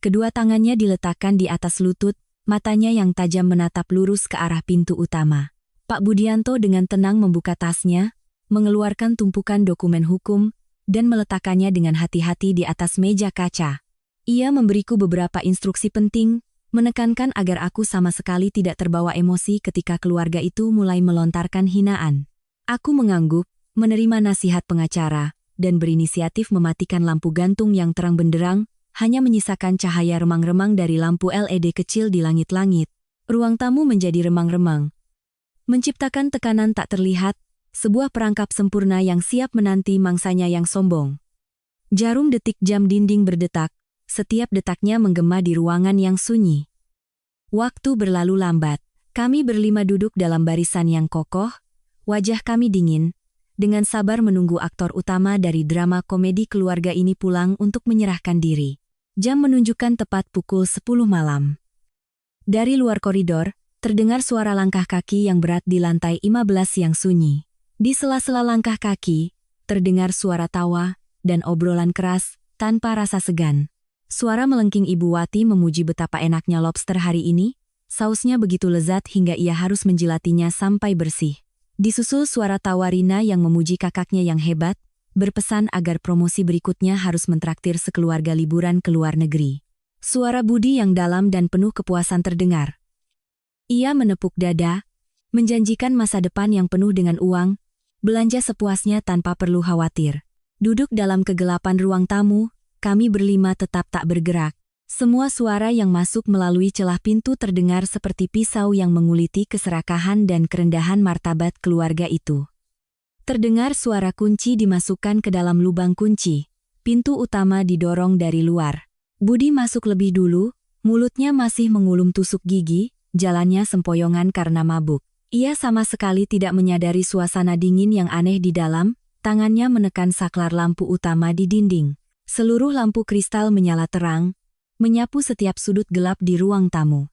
Kedua tangannya diletakkan di atas lutut, matanya yang tajam menatap lurus ke arah pintu utama. Pak Budianto dengan tenang membuka tasnya, mengeluarkan tumpukan dokumen hukum, dan meletakkannya dengan hati-hati di atas meja kaca. Ia memberiku beberapa instruksi penting, menekankan agar aku sama sekali tidak terbawa emosi ketika keluarga itu mulai melontarkan hinaan. Aku mengangguk, menerima nasihat pengacara, dan berinisiatif mematikan lampu gantung yang terang benderang, hanya menyisakan cahaya remang-remang dari lampu LED kecil di langit-langit. Ruang tamu menjadi remang-remang, menciptakan tekanan tak terlihat, sebuah perangkap sempurna yang siap menanti mangsanya yang sombong. Jarum detik jam dinding berdetak, setiap detaknya menggema di ruangan yang sunyi. Waktu berlalu lambat, kami berlima duduk dalam barisan yang kokoh, wajah kami dingin, dengan sabar menunggu aktor utama dari drama komedi keluarga ini pulang untuk menyerahkan diri. Jam menunjukkan tepat pukul 10 malam. Dari luar koridor, terdengar suara langkah kaki yang berat di lantai 15 yang sunyi. Di sela-sela langkah kaki, terdengar suara tawa dan obrolan keras tanpa rasa segan. Suara melengking Ibu Wati memuji betapa enaknya lobster hari ini, sausnya begitu lezat hingga ia harus menjilatinya sampai bersih. Disusul suara tawa Rina yang memuji kakaknya yang hebat, berpesan agar promosi berikutnya harus mentraktir sekeluarga liburan ke luar negeri. Suara Budi yang dalam dan penuh kepuasan terdengar. Ia menepuk dada, menjanjikan masa depan yang penuh dengan uang, belanja sepuasnya tanpa perlu khawatir. Duduk dalam kegelapan ruang tamu, kami berlima tetap tak bergerak. Semua suara yang masuk melalui celah pintu terdengar seperti pisau yang menguliti keserakahan dan kerendahan martabat keluarga itu. Terdengar suara kunci dimasukkan ke dalam lubang kunci. Pintu utama didorong dari luar. Budi masuk lebih dulu, mulutnya masih mengulum tusuk gigi, jalannya sempoyongan karena mabuk. Ia sama sekali tidak menyadari suasana dingin yang aneh di dalam, tangannya menekan saklar lampu utama di dinding. Seluruh lampu kristal menyala terang, menyapu setiap sudut gelap di ruang tamu.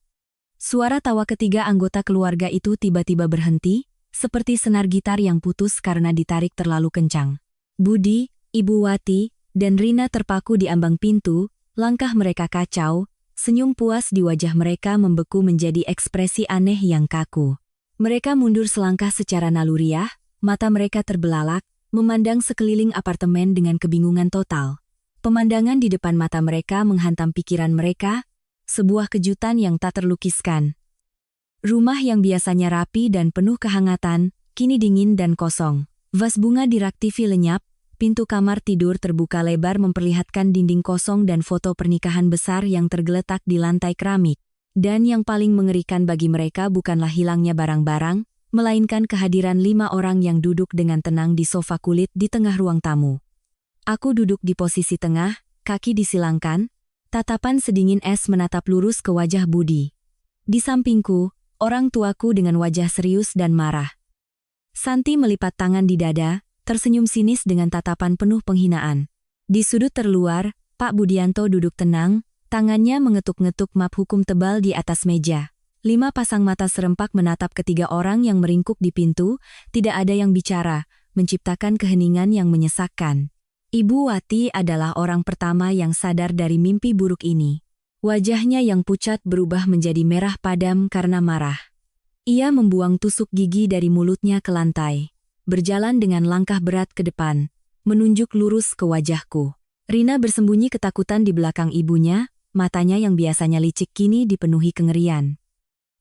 Suara tawa ketiga anggota keluarga itu tiba-tiba berhenti, seperti senar gitar yang putus karena ditarik terlalu kencang. Budi, Ibu Wati, dan Rina terpaku di ambang pintu, langkah mereka kacau, senyum puas di wajah mereka membeku menjadi ekspresi aneh yang kaku. Mereka mundur selangkah secara naluriah, mata mereka terbelalak, memandang sekeliling apartemen dengan kebingungan total. Pemandangan di depan mata mereka menghantam pikiran mereka, sebuah kejutan yang tak terlukiskan. Rumah yang biasanya rapi dan penuh kehangatan, kini dingin dan kosong. Vas bunga di rak TV lenyap, pintu kamar tidur terbuka lebar memperlihatkan dinding kosong dan foto pernikahan besar yang tergeletak di lantai keramik. Dan yang paling mengerikan bagi mereka bukanlah hilangnya barang-barang, melainkan kehadiran 5 orang yang duduk dengan tenang di sofa kulit di tengah ruang tamu. Aku duduk di posisi tengah, kaki disilangkan, tatapan sedingin es menatap lurus ke wajah Budi. Di sampingku, orang tuaku dengan wajah serius dan marah. Santi melipat tangan di dada, tersenyum sinis dengan tatapan penuh penghinaan. Di sudut terluar, Pak Budianto duduk tenang, tangannya mengetuk-ngetuk map hukum tebal di atas meja. 5 pasang mata serempak menatap ketiga orang yang meringkuk di pintu, tidak ada yang bicara, menciptakan keheningan yang menyesakkan. Ibu Wati adalah orang pertama yang sadar dari mimpi buruk ini. Wajahnya yang pucat berubah menjadi merah padam karena marah. Ia membuang tusuk gigi dari mulutnya ke lantai. Berjalan dengan langkah berat ke depan, menunjuk lurus ke wajahku. Rina bersembunyi ketakutan di belakang ibunya, matanya yang biasanya licik kini dipenuhi kengerian.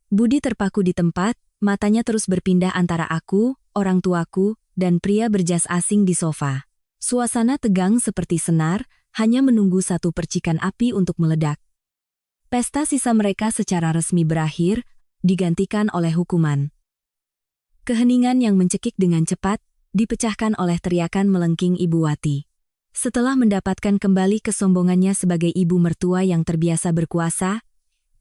Budi terpaku di tempat, matanya terus berpindah antara aku, orang tuaku, dan pria berjas asing di sofa. Suasana tegang seperti senar, hanya menunggu satu percikan api untuk meledak. Pesta sisa mereka secara resmi berakhir, digantikan oleh hukuman. Keheningan yang mencekik dengan cepat, dipecahkan oleh teriakan melengking Ibu Wati. Setelah mendapatkan kembali kesombongannya sebagai ibu mertua yang terbiasa berkuasa,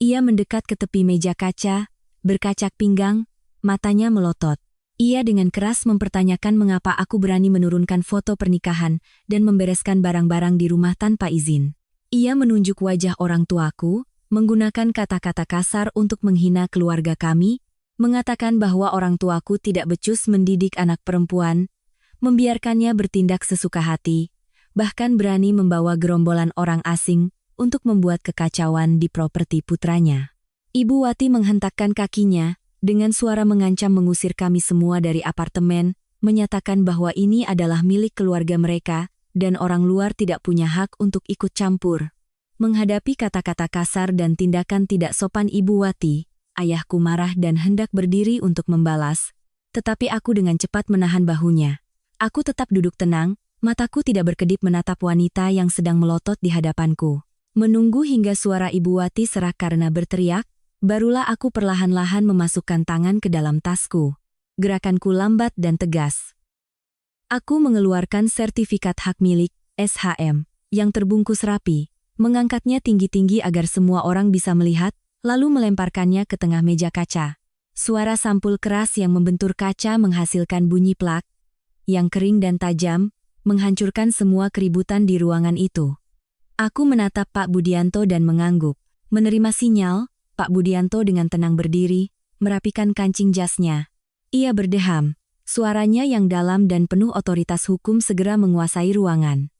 ia mendekat ke tepi meja kaca, berkacak pinggang, matanya melotot. Ia dengan keras mempertanyakan mengapa aku berani menurunkan foto pernikahan dan membereskan barang-barang di rumah tanpa izin. Ia menunjuk wajah orang tuaku, menggunakan kata-kata kasar untuk menghina keluarga kami, mengatakan bahwa orang tuaku tidak becus mendidik anak perempuan, membiarkannya bertindak sesuka hati, bahkan berani membawa gerombolan orang asing untuk membuat kekacauan di properti putranya. Ibu Wati menghentakkan kakinya, dengan suara mengancam mengusir kami semua dari apartemen, menyatakan bahwa ini adalah milik keluarga mereka, dan orang luar tidak punya hak untuk ikut campur. Menghadapi kata-kata kasar dan tindakan tidak sopan Ibu Wati, ayahku marah dan hendak berdiri untuk membalas, tetapi aku dengan cepat menahan bahunya. Aku tetap duduk tenang, mataku tidak berkedip menatap wanita yang sedang melotot di hadapanku. Menunggu hingga suara Ibu Wati serak karena berteriak, barulah aku perlahan-lahan memasukkan tangan ke dalam tasku. Gerakanku lambat dan tegas. Aku mengeluarkan sertifikat hak milik, SHM, yang terbungkus rapi, mengangkatnya tinggi-tinggi agar semua orang bisa melihat, lalu melemparkannya ke tengah meja kaca. Suara sampul keras yang membentur kaca menghasilkan bunyi plak, yang kering dan tajam, menghancurkan semua keributan di ruangan itu. Aku menatap Pak Budianto dan mengangguk. Menerima sinyal, Pak Budianto dengan tenang berdiri, merapikan kancing jasnya. Ia berdeham, suaranya yang dalam dan penuh otoritas hukum segera menguasai ruangan.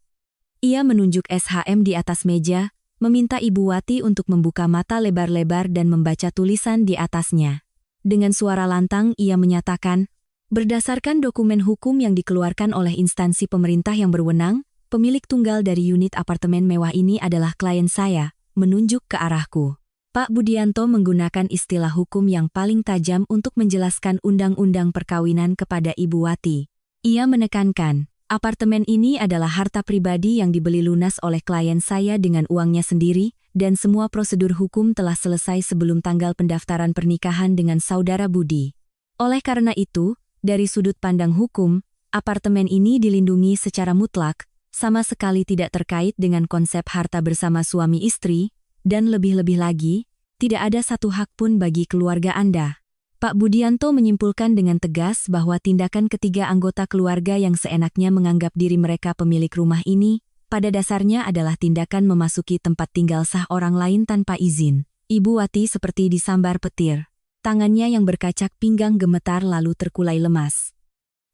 Ia menunjuk SHM di atas meja, meminta Ibu Wati untuk membuka mata lebar-lebar dan membaca tulisan di atasnya. Dengan suara lantang ia menyatakan, berdasarkan dokumen hukum yang dikeluarkan oleh instansi pemerintah yang berwenang, pemilik tunggal dari unit apartemen mewah ini adalah klien saya, menunjuk ke arahku. Pak Budianto menggunakan istilah hukum yang paling tajam untuk menjelaskan undang-undang perkawinan kepada Ibu Wati. Ia menekankan, apartemen ini adalah harta pribadi yang dibeli lunas oleh klien saya dengan uangnya sendiri, dan semua prosedur hukum telah selesai sebelum tanggal pendaftaran pernikahan dengan saudara Budi. Oleh karena itu, dari sudut pandang hukum, apartemen ini dilindungi secara mutlak, sama sekali tidak terkait dengan konsep harta bersama suami istri, dan lebih-lebih lagi, tidak ada satu hak pun bagi keluarga Anda. Pak Budianto menyimpulkan dengan tegas bahwa tindakan ketiga anggota keluarga yang seenaknya menganggap diri mereka pemilik rumah ini, pada dasarnya adalah tindakan memasuki tempat tinggal sah orang lain tanpa izin. Ibu Wati seperti disambar petir. Tangannya yang berkacak pinggang gemetar lalu terkulai lemas.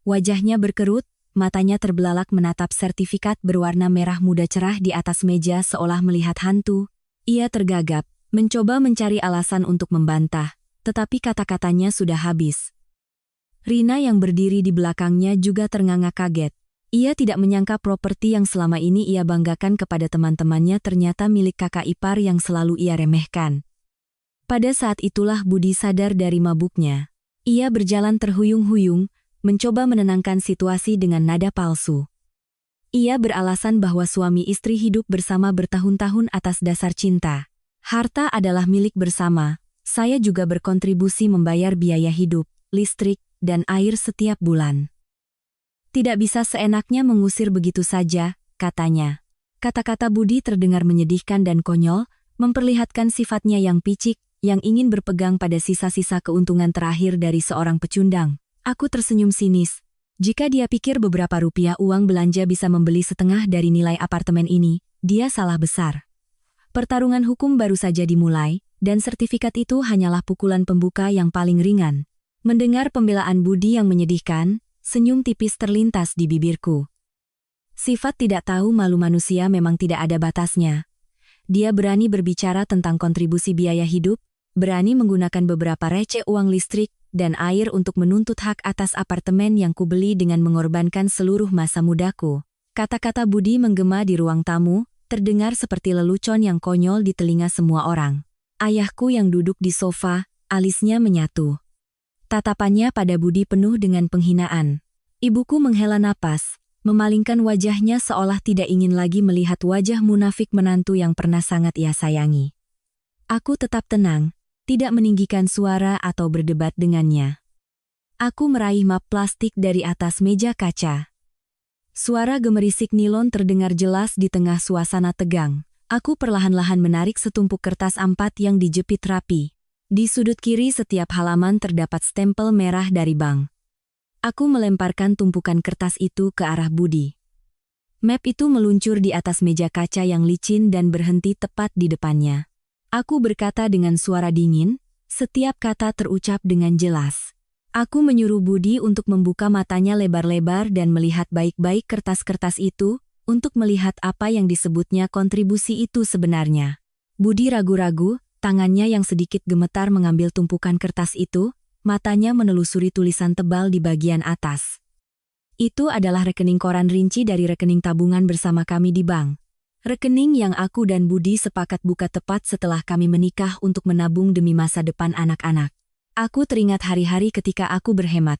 Wajahnya berkerut, matanya terbelalak menatap sertifikat berwarna merah muda cerah di atas meja seolah melihat hantu. Ia tergagap, mencoba mencari alasan untuk membantah, tetapi kata-katanya sudah habis. Rina yang berdiri di belakangnya juga ternganga kaget. Ia tidak menyangka properti yang selama ini ia banggakan kepada teman-temannya ternyata milik kakak ipar yang selalu ia remehkan. Pada saat itulah Budi sadar dari mabuknya. Ia berjalan terhuyung-huyung, mencoba menenangkan situasi dengan nada palsu. Ia beralasan bahwa suami istri hidup bersama bertahun-tahun atas dasar cinta. Harta adalah milik bersama, saya juga berkontribusi membayar biaya hidup, listrik, dan air setiap bulan. Tidak bisa seenaknya mengusir begitu saja, katanya. Kata-kata Budi terdengar menyedihkan dan konyol, memperlihatkan sifatnya yang picik, yang ingin berpegang pada sisa-sisa keuntungan terakhir dari seorang pecundang. Aku tersenyum sinis. Jika dia pikir beberapa rupiah uang belanja bisa membeli setengah dari nilai apartemen ini, dia salah besar. Pertarungan hukum baru saja dimulai, dan sertifikat itu hanyalah pukulan pembuka yang paling ringan. Mendengar pembelaan Budi yang menyedihkan, senyum tipis terlintas di bibirku. Sifat tidak tahu malu manusia memang tidak ada batasnya. Dia berani berbicara tentang kontribusi biaya hidup, berani menggunakan beberapa receh uang listrik dan air untuk menuntut hak atas apartemen yang kubeli dengan mengorbankan seluruh masa mudaku. Kata-kata Budi menggema di ruang tamu, terdengar seperti lelucon yang konyol di telinga semua orang. Ayahku yang duduk di sofa, alisnya menyatu. Tatapannya pada Budi penuh dengan penghinaan. Ibuku menghela napas, memalingkan wajahnya seolah tidak ingin lagi melihat wajah munafik menantu yang pernah sangat ia sayangi. Aku tetap tenang, tidak meninggikan suara atau berdebat dengannya. Aku meraih map plastik dari atas meja kaca. Suara gemerisik nilon terdengar jelas di tengah suasana tegang. Aku perlahan-lahan menarik setumpuk kertas A4 yang dijepit rapi. Di sudut kiri setiap halaman terdapat stempel merah dari bank. Aku melemparkan tumpukan kertas itu ke arah Budi. Map itu meluncur di atas meja kaca yang licin dan berhenti tepat di depannya. Aku berkata dengan suara dingin, setiap kata terucap dengan jelas. Aku menyuruh Budi untuk membuka matanya lebar-lebar dan melihat baik-baik kertas-kertas itu, untuk melihat apa yang disebutnya kontribusi itu sebenarnya. Budi ragu-ragu, tangannya yang sedikit gemetar mengambil tumpukan kertas itu, matanya menelusuri tulisan tebal di bagian atas. Itu adalah rekening koran rinci dari rekening tabungan bersama kami di bank. Rekening yang aku dan Budi sepakat buka tepat setelah kami menikah untuk menabung demi masa depan anak-anak. Aku teringat hari-hari ketika aku berhemat.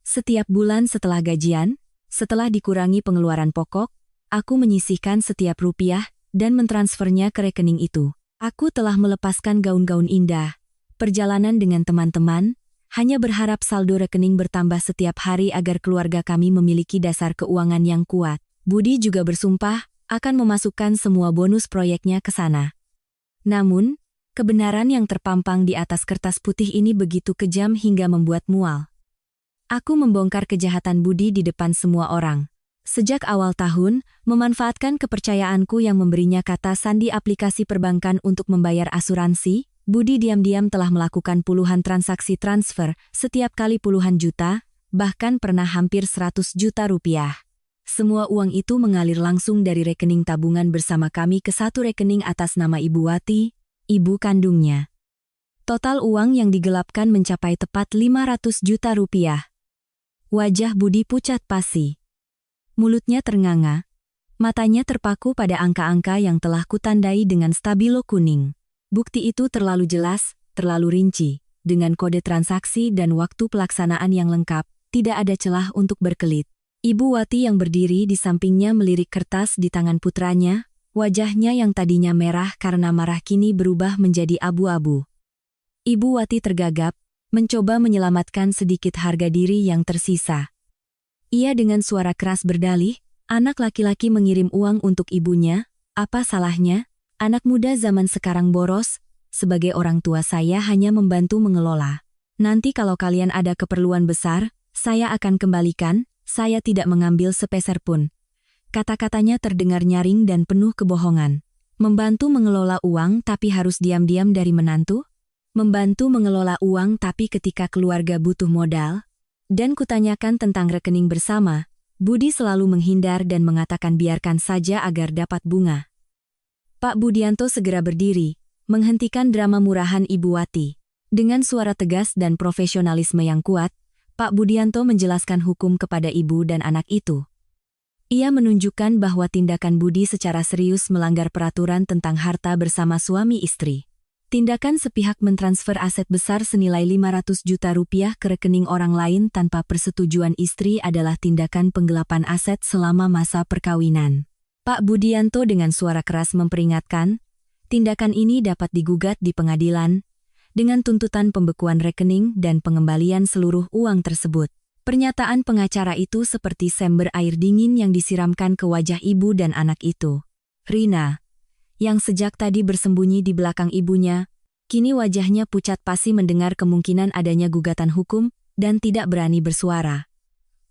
Setiap bulan setelah gajian, setelah dikurangi pengeluaran pokok, aku menyisihkan setiap rupiah dan mentransfernya ke rekening itu. Aku telah melepaskan gaun-gaun indah, perjalanan dengan teman-teman, hanya berharap saldo rekening bertambah setiap hari agar keluarga kami memiliki dasar keuangan yang kuat. Budi juga bersumpah akan memasukkan semua bonus proyeknya ke sana. Namun, kebenaran yang terpampang di atas kertas putih ini begitu kejam hingga membuat mual. Aku membongkar kejahatan Budi di depan semua orang. Sejak awal tahun, memanfaatkan kepercayaanku yang memberinya kata sandi aplikasi perbankan untuk membayar asuransi, Budi diam-diam telah melakukan puluhan transaksi transfer, setiap kali puluhan juta, bahkan pernah hampir 100 juta rupiah. Semua uang itu mengalir langsung dari rekening tabungan bersama kami ke satu rekening atas nama Ibu Wati, ibu kandungnya. Total uang yang digelapkan mencapai tepat 500 juta rupiah. Wajah Budi pucat pasi. Mulutnya ternganga. Matanya terpaku pada angka-angka yang telah kutandai dengan stabilo kuning. Bukti itu terlalu jelas, terlalu rinci. Dengan kode transaksi dan waktu pelaksanaan yang lengkap, tidak ada celah untuk berkelit. Ibu Wati yang berdiri di sampingnya melirik kertas di tangan putranya, wajahnya yang tadinya merah karena marah kini berubah menjadi abu-abu. Ibu Wati tergagap, mencoba menyelamatkan sedikit harga diri yang tersisa. Ia dengan suara keras berdalih, anak laki-laki mengirim uang untuk ibunya, apa salahnya? Anak muda zaman sekarang boros, sebagai orang tua saya hanya membantu mengelola. Nanti kalau kalian ada keperluan besar, saya akan kembalikan. Saya tidak mengambil sepeser pun. Kata-katanya terdengar nyaring dan penuh kebohongan. Membantu mengelola uang tapi harus diam-diam dari menantu? Membantu mengelola uang tapi ketika keluarga butuh modal? Dan kutanyakan tentang rekening bersama, Budi selalu menghindar dan mengatakan biarkan saja agar dapat bunga. Pak Budianto segera berdiri, menghentikan drama murahan Ibu Wati. Dengan suara tegas dan profesionalisme yang kuat, Pak Budianto menjelaskan hukum kepada ibu dan anak itu. Ia menunjukkan bahwa tindakan Budi secara serius melanggar peraturan tentang harta bersama suami istri. Tindakan sepihak mentransfer aset besar senilai 500 juta rupiah ke rekening orang lain tanpa persetujuan istri adalah tindakan penggelapan aset selama masa perkawinan. Pak Budianto dengan suara keras memperingatkan, tindakan ini dapat digugat di pengadilan dengan tuntutan pembekuan rekening dan pengembalian seluruh uang tersebut. Pernyataan pengacara itu seperti sember air dingin yang disiramkan ke wajah ibu dan anak itu. Rina, yang sejak tadi bersembunyi di belakang ibunya, kini wajahnya pucat pasi mendengar kemungkinan adanya gugatan hukum dan tidak berani bersuara.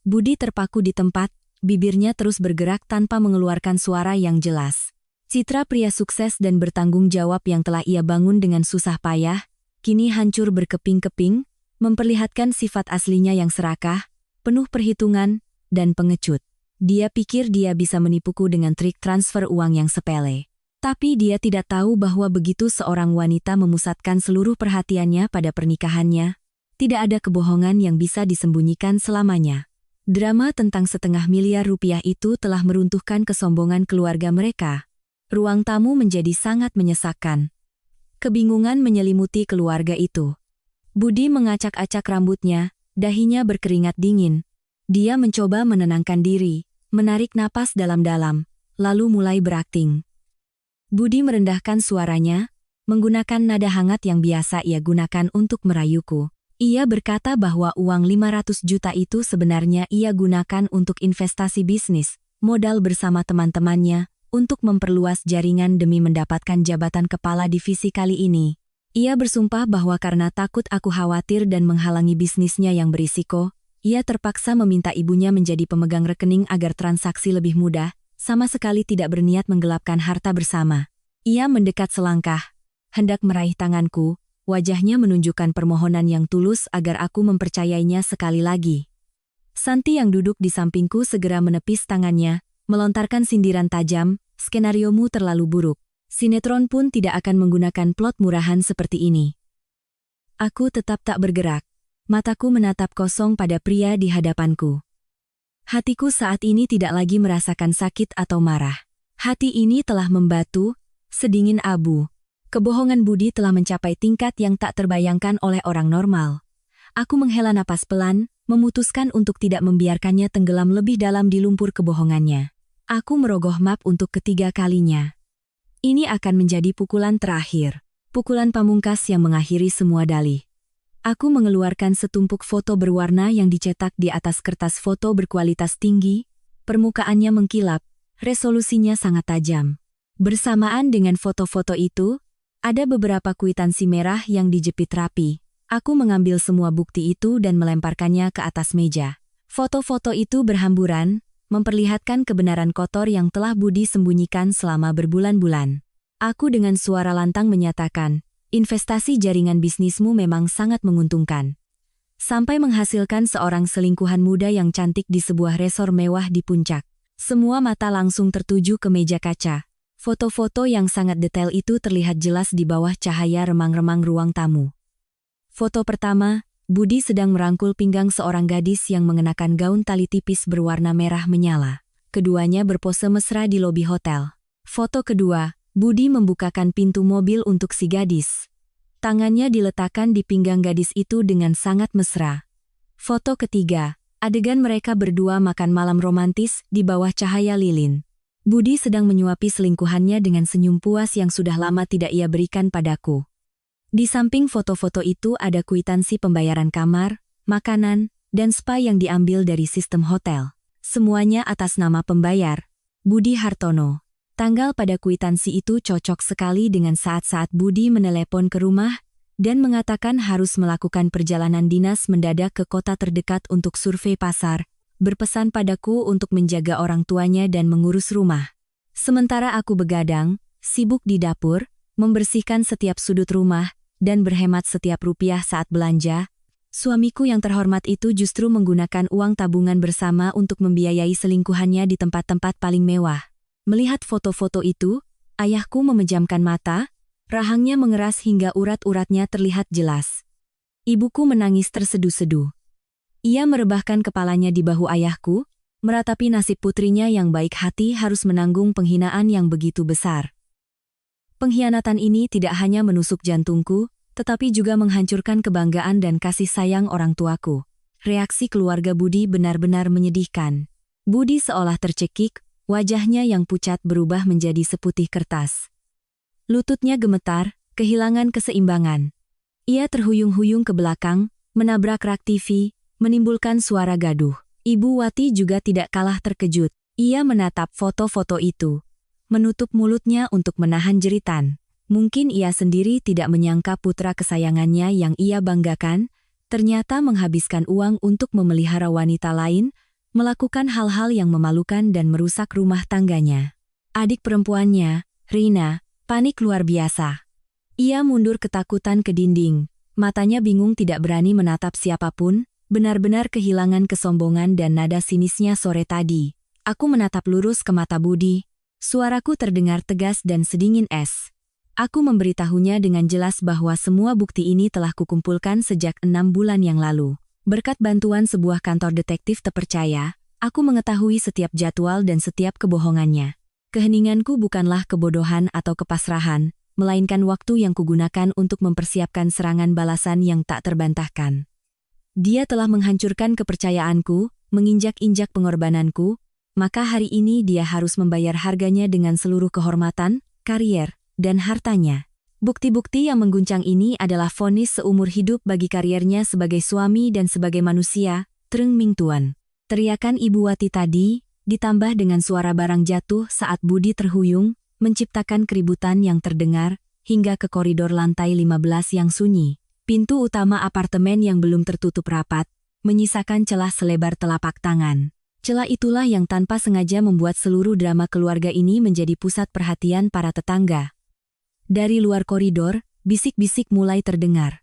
Budi terpaku di tempat, bibirnya terus bergerak tanpa mengeluarkan suara yang jelas. Citra pria sukses dan bertanggung jawab yang telah ia bangun dengan susah payah, kini hancur berkeping-keping, memperlihatkan sifat aslinya yang serakah, penuh perhitungan, dan pengecut. Dia pikir dia bisa menipuku dengan trik transfer uang yang sepele. Tapi dia tidak tahu bahwa begitu seorang wanita memusatkan seluruh perhatiannya pada pernikahannya, tidak ada kebohongan yang bisa disembunyikan selamanya. Drama tentang 500 miliar rupiah itu telah meruntuhkan kesombongan keluarga mereka. Ruang tamu menjadi sangat menyesakkan. Kebingungan menyelimuti keluarga itu. Budi mengacak-acak rambutnya, dahinya berkeringat dingin. Dia mencoba menenangkan diri, menarik napas dalam-dalam, lalu mulai berakting. Budi merendahkan suaranya, menggunakan nada hangat yang biasa ia gunakan untuk merayuku. Ia berkata bahwa uang 500 juta itu sebenarnya ia gunakan untuk investasi bisnis, modal bersama teman-temannya, untuk memperluas jaringan demi mendapatkan jabatan kepala divisi kali ini. Ia bersumpah bahwa karena takut aku khawatir dan menghalangi bisnisnya yang berisiko, ia terpaksa meminta ibunya menjadi pemegang rekening agar transaksi lebih mudah, sama sekali tidak berniat menggelapkan harta bersama. Ia mendekat selangkah, hendak meraih tanganku, wajahnya menunjukkan permohonan yang tulus agar aku mempercayainya sekali lagi. Santi yang duduk di sampingku segera menepis tangannya, melontarkan sindiran tajam, skenariomu terlalu buruk. Sinetron pun tidak akan menggunakan plot murahan seperti ini. Aku tetap tak bergerak. Mataku menatap kosong pada pria di hadapanku. Hatiku saat ini tidak lagi merasakan sakit atau marah. Hati ini telah membatu, sedingin abu. Kebohongan Budi telah mencapai tingkat yang tak terbayangkan oleh orang normal. Aku menghela napas pelan, memutuskan untuk tidak membiarkannya tenggelam lebih dalam di lumpur kebohongannya. Aku merogoh map untuk ketiga kalinya. Ini akan menjadi pukulan terakhir. Pukulan pamungkas yang mengakhiri semua dalih. Aku mengeluarkan setumpuk foto berwarna yang dicetak di atas kertas foto berkualitas tinggi, permukaannya mengkilap, resolusinya sangat tajam. Bersamaan dengan foto-foto itu, ada beberapa kwitansi merah yang dijepit rapi. Aku mengambil semua bukti itu dan melemparkannya ke atas meja. Foto-foto itu berhamburan, memperlihatkan kebenaran kotor yang telah Budi sembunyikan selama berbulan-bulan. Aku dengan suara lantang menyatakan, investasi jaringan bisnismu memang sangat menguntungkan. Sampai menghasilkan seorang selingkuhan muda yang cantik di sebuah resor mewah di puncak. Semua mata langsung tertuju ke meja kaca. Foto-foto yang sangat detail itu terlihat jelas di bawah cahaya remang-remang ruang tamu. Foto pertama, Budi sedang merangkul pinggang seorang gadis yang mengenakan gaun tali tipis berwarna merah menyala. Keduanya berpose mesra di lobi hotel. Foto kedua, Budi membukakan pintu mobil untuk si gadis. Tangannya diletakkan di pinggang gadis itu dengan sangat mesra. Foto ketiga, adegan mereka berdua makan malam romantis di bawah cahaya lilin. Budi sedang menyuapi selingkuhannya dengan senyum puas yang sudah lama tidak ia berikan padaku. Di samping foto-foto itu ada kwitansi pembayaran kamar, makanan, dan spa yang diambil dari sistem hotel. Semuanya atas nama pembayar, Budi Hartono. Tanggal pada kwitansi itu cocok sekali dengan saat-saat Budi menelepon ke rumah dan mengatakan harus melakukan perjalanan dinas mendadak ke kota terdekat untuk survei pasar, berpesan padaku untuk menjaga orang tuanya dan mengurus rumah. Sementara aku begadang, sibuk di dapur, membersihkan setiap sudut rumah, dan berhemat setiap rupiah saat belanja, suamiku yang terhormat itu justru menggunakan uang tabungan bersama untuk membiayai selingkuhannya di tempat-tempat paling mewah. Melihat foto-foto itu, ayahku memejamkan mata, rahangnya mengeras hingga urat-uratnya terlihat jelas. Ibuku menangis terseduh-seduh. Ia merebahkan kepalanya di bahu ayahku, meratapi nasib putrinya yang baik hati harus menanggung penghinaan yang begitu besar. Pengkhianatan ini tidak hanya menusuk jantungku, tetapi juga menghancurkan kebanggaan dan kasih sayang orang tuaku. Reaksi keluarga Budi benar-benar menyedihkan. Budi seolah tercekik, wajahnya yang pucat berubah menjadi seputih kertas. Lututnya gemetar, kehilangan keseimbangan. Ia terhuyung-huyung ke belakang, menabrak rak TV, menimbulkan suara gaduh. Ibu Wati juga tidak kalah terkejut. Ia menatap foto-foto itu, menutup mulutnya untuk menahan jeritan. Mungkin ia sendiri tidak menyangka putra kesayangannya yang ia banggakan, ternyata menghabiskan uang untuk memelihara wanita lain, melakukan hal-hal yang memalukan dan merusak rumah tangganya. Adik perempuannya, Rina, panik luar biasa. Ia mundur ketakutan ke dinding, matanya bingung tidak berani menatap siapapun, benar-benar kehilangan kesombongan dan nada sinisnya sore tadi. Aku menatap lurus ke mata Budi. Suaraku terdengar tegas dan sedingin es. Aku memberitahunya dengan jelas bahwa semua bukti ini telah kukumpulkan sejak 6 bulan yang lalu. Berkat bantuan sebuah kantor detektif terpercaya, aku mengetahui setiap jadwal dan setiap kebohongannya. Keheninganku bukanlah kebodohan atau kepasrahan, melainkan waktu yang kugunakan untuk mempersiapkan serangan balasan yang tak terbantahkan. Dia telah menghancurkan kepercayaanku, menginjak-injak pengorbananku, maka hari ini dia harus membayar harganya dengan seluruh kehormatan, karier, dan hartanya. Bukti-bukti yang mengguncang ini adalah vonis seumur hidup bagi kariernya sebagai suami dan sebagai manusia, Treng Ming Tuan. Teriakan Ibu Wati tadi, ditambah dengan suara barang jatuh saat Budi terhuyung, menciptakan keributan yang terdengar, hingga ke koridor lantai 15 yang sunyi. Pintu utama apartemen yang belum tertutup rapat, menyisakan celah selebar telapak tangan. Celah itulah yang tanpa sengaja membuat seluruh drama keluarga ini menjadi pusat perhatian para tetangga. Dari luar koridor, bisik-bisik mulai terdengar.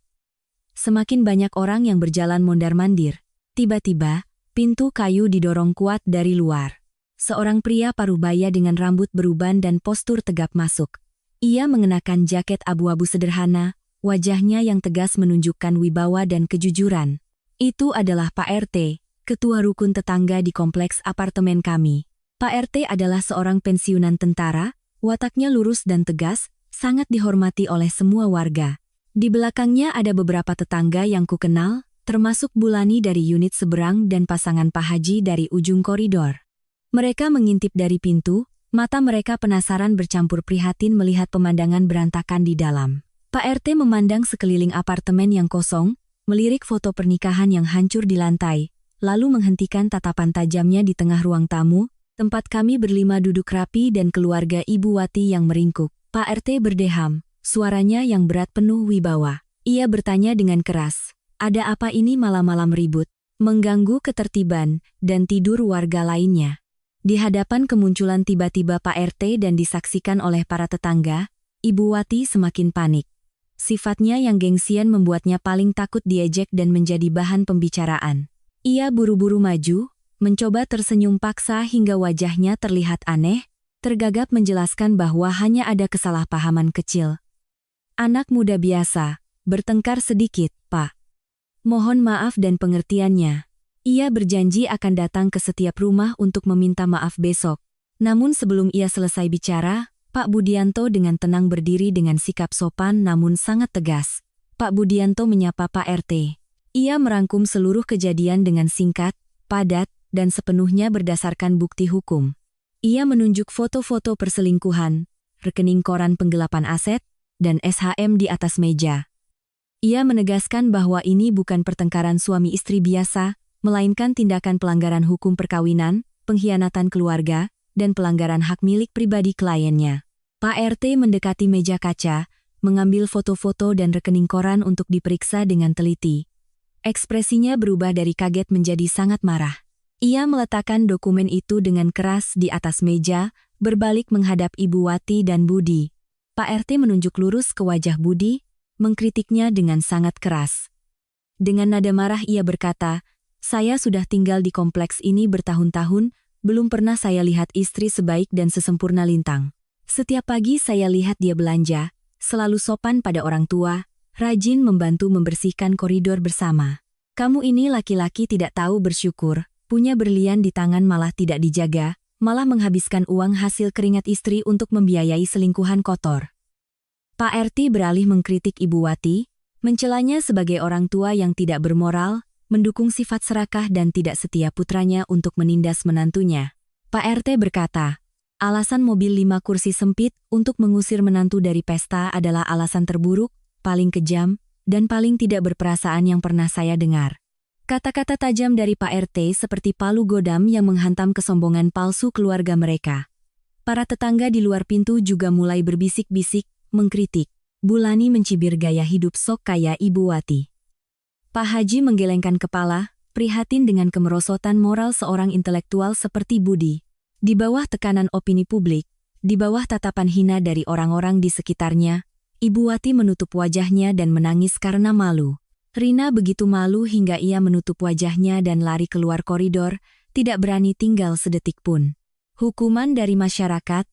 Semakin banyak orang yang berjalan mondar-mandir. Tiba-tiba, pintu kayu didorong kuat dari luar. Seorang pria parubaya dengan rambut beruban dan postur tegap masuk. Ia mengenakan jaket abu-abu sederhana, wajahnya yang tegas menunjukkan wibawa dan kejujuran. Itu adalah Pak RT. Ketua rukun tetangga di kompleks apartemen kami. Pak RT adalah seorang pensiunan tentara, wataknya lurus dan tegas, sangat dihormati oleh semua warga. Di belakangnya ada beberapa tetangga yang kukenal, termasuk Bulani dari unit seberang dan pasangan Pak Haji dari ujung koridor. Mereka mengintip dari pintu, mata mereka penasaran bercampur prihatin melihat pemandangan berantakan di dalam. Pak RT memandang sekeliling apartemen yang kosong, melirik foto pernikahan yang hancur di lantai, lalu menghentikan tatapan tajamnya di tengah ruang tamu, tempat kami berlima duduk rapi dan keluarga Ibu Wati yang meringkuk. Pak RT berdeham, suaranya yang berat penuh wibawa. Ia bertanya dengan keras, ada apa ini malam-malam ribut, mengganggu ketertiban dan tidur warga lainnya. Di hadapan kemunculan tiba-tiba Pak RT dan disaksikan oleh para tetangga, Ibu Wati semakin panik. Sifatnya yang gengsian membuatnya paling takut diejek dan menjadi bahan pembicaraan. Ia buru-buru maju, mencoba tersenyum paksa hingga wajahnya terlihat aneh, tergagap menjelaskan bahwa hanya ada kesalahpahaman kecil. Anak muda biasa, bertengkar sedikit, Pak. Mohon maaf dan pengertiannya. Ia berjanji akan datang ke setiap rumah untuk meminta maaf besok. Namun sebelum ia selesai bicara, Pak Budianto dengan tenang berdiri dengan sikap sopan namun sangat tegas. Pak Budianto menyapa Pak RT. Ia merangkum seluruh kejadian dengan singkat, padat, dan sepenuhnya berdasarkan bukti hukum. Ia menunjuk foto-foto perselingkuhan, rekening koran penggelapan aset, dan SHM di atas meja. Ia menegaskan bahwa ini bukan pertengkaran suami istri biasa, melainkan tindakan pelanggaran hukum perkawinan, pengkhianatan keluarga, dan pelanggaran hak milik pribadi kliennya. Pak RT mendekati meja kaca, mengambil foto-foto dan rekening koran untuk diperiksa dengan teliti. Ekspresinya berubah dari kaget menjadi sangat marah. Ia meletakkan dokumen itu dengan keras di atas meja, berbalik menghadap Ibu Wati dan Budi. Pak RT menunjuk lurus ke wajah Budi, mengkritiknya dengan sangat keras. Dengan nada marah ia berkata, "Saya sudah tinggal di kompleks ini bertahun-tahun, belum pernah saya lihat istri sebaik dan sesempurna Lintang. Setiap pagi saya lihat dia belanja, selalu sopan pada orang tua, rajin membantu membersihkan koridor bersama. Kamu ini laki-laki tidak tahu bersyukur, punya berlian di tangan malah tidak dijaga, malah menghabiskan uang hasil keringat istri untuk membiayai selingkuhan kotor." Pak RT beralih mengkritik Ibu Wati, mencelanya sebagai orang tua yang tidak bermoral, mendukung sifat serakah dan tidak setia putranya untuk menindas menantunya. Pak RT berkata, alasan mobil 5 kursi sempit untuk mengusir menantu dari pesta adalah alasan terburuk, paling kejam, dan paling tidak berperasaan yang pernah saya dengar. Kata-kata tajam dari Pak RT seperti palu godam yang menghantam kesombongan palsu keluarga mereka. Para tetangga di luar pintu juga mulai berbisik-bisik, mengkritik. Bulani mencibir gaya hidup sok kaya Ibu Wati. Pak Haji menggelengkan kepala, prihatin dengan kemerosotan moral seorang intelektual seperti Budi. Di bawah tekanan opini publik, di bawah tatapan hina dari orang-orang di sekitarnya, Ibu Wati menutup wajahnya dan menangis karena malu. Rina begitu malu hingga ia menutup wajahnya dan lari keluar koridor, tidak berani tinggal sedetik pun. Hukuman dari masyarakat,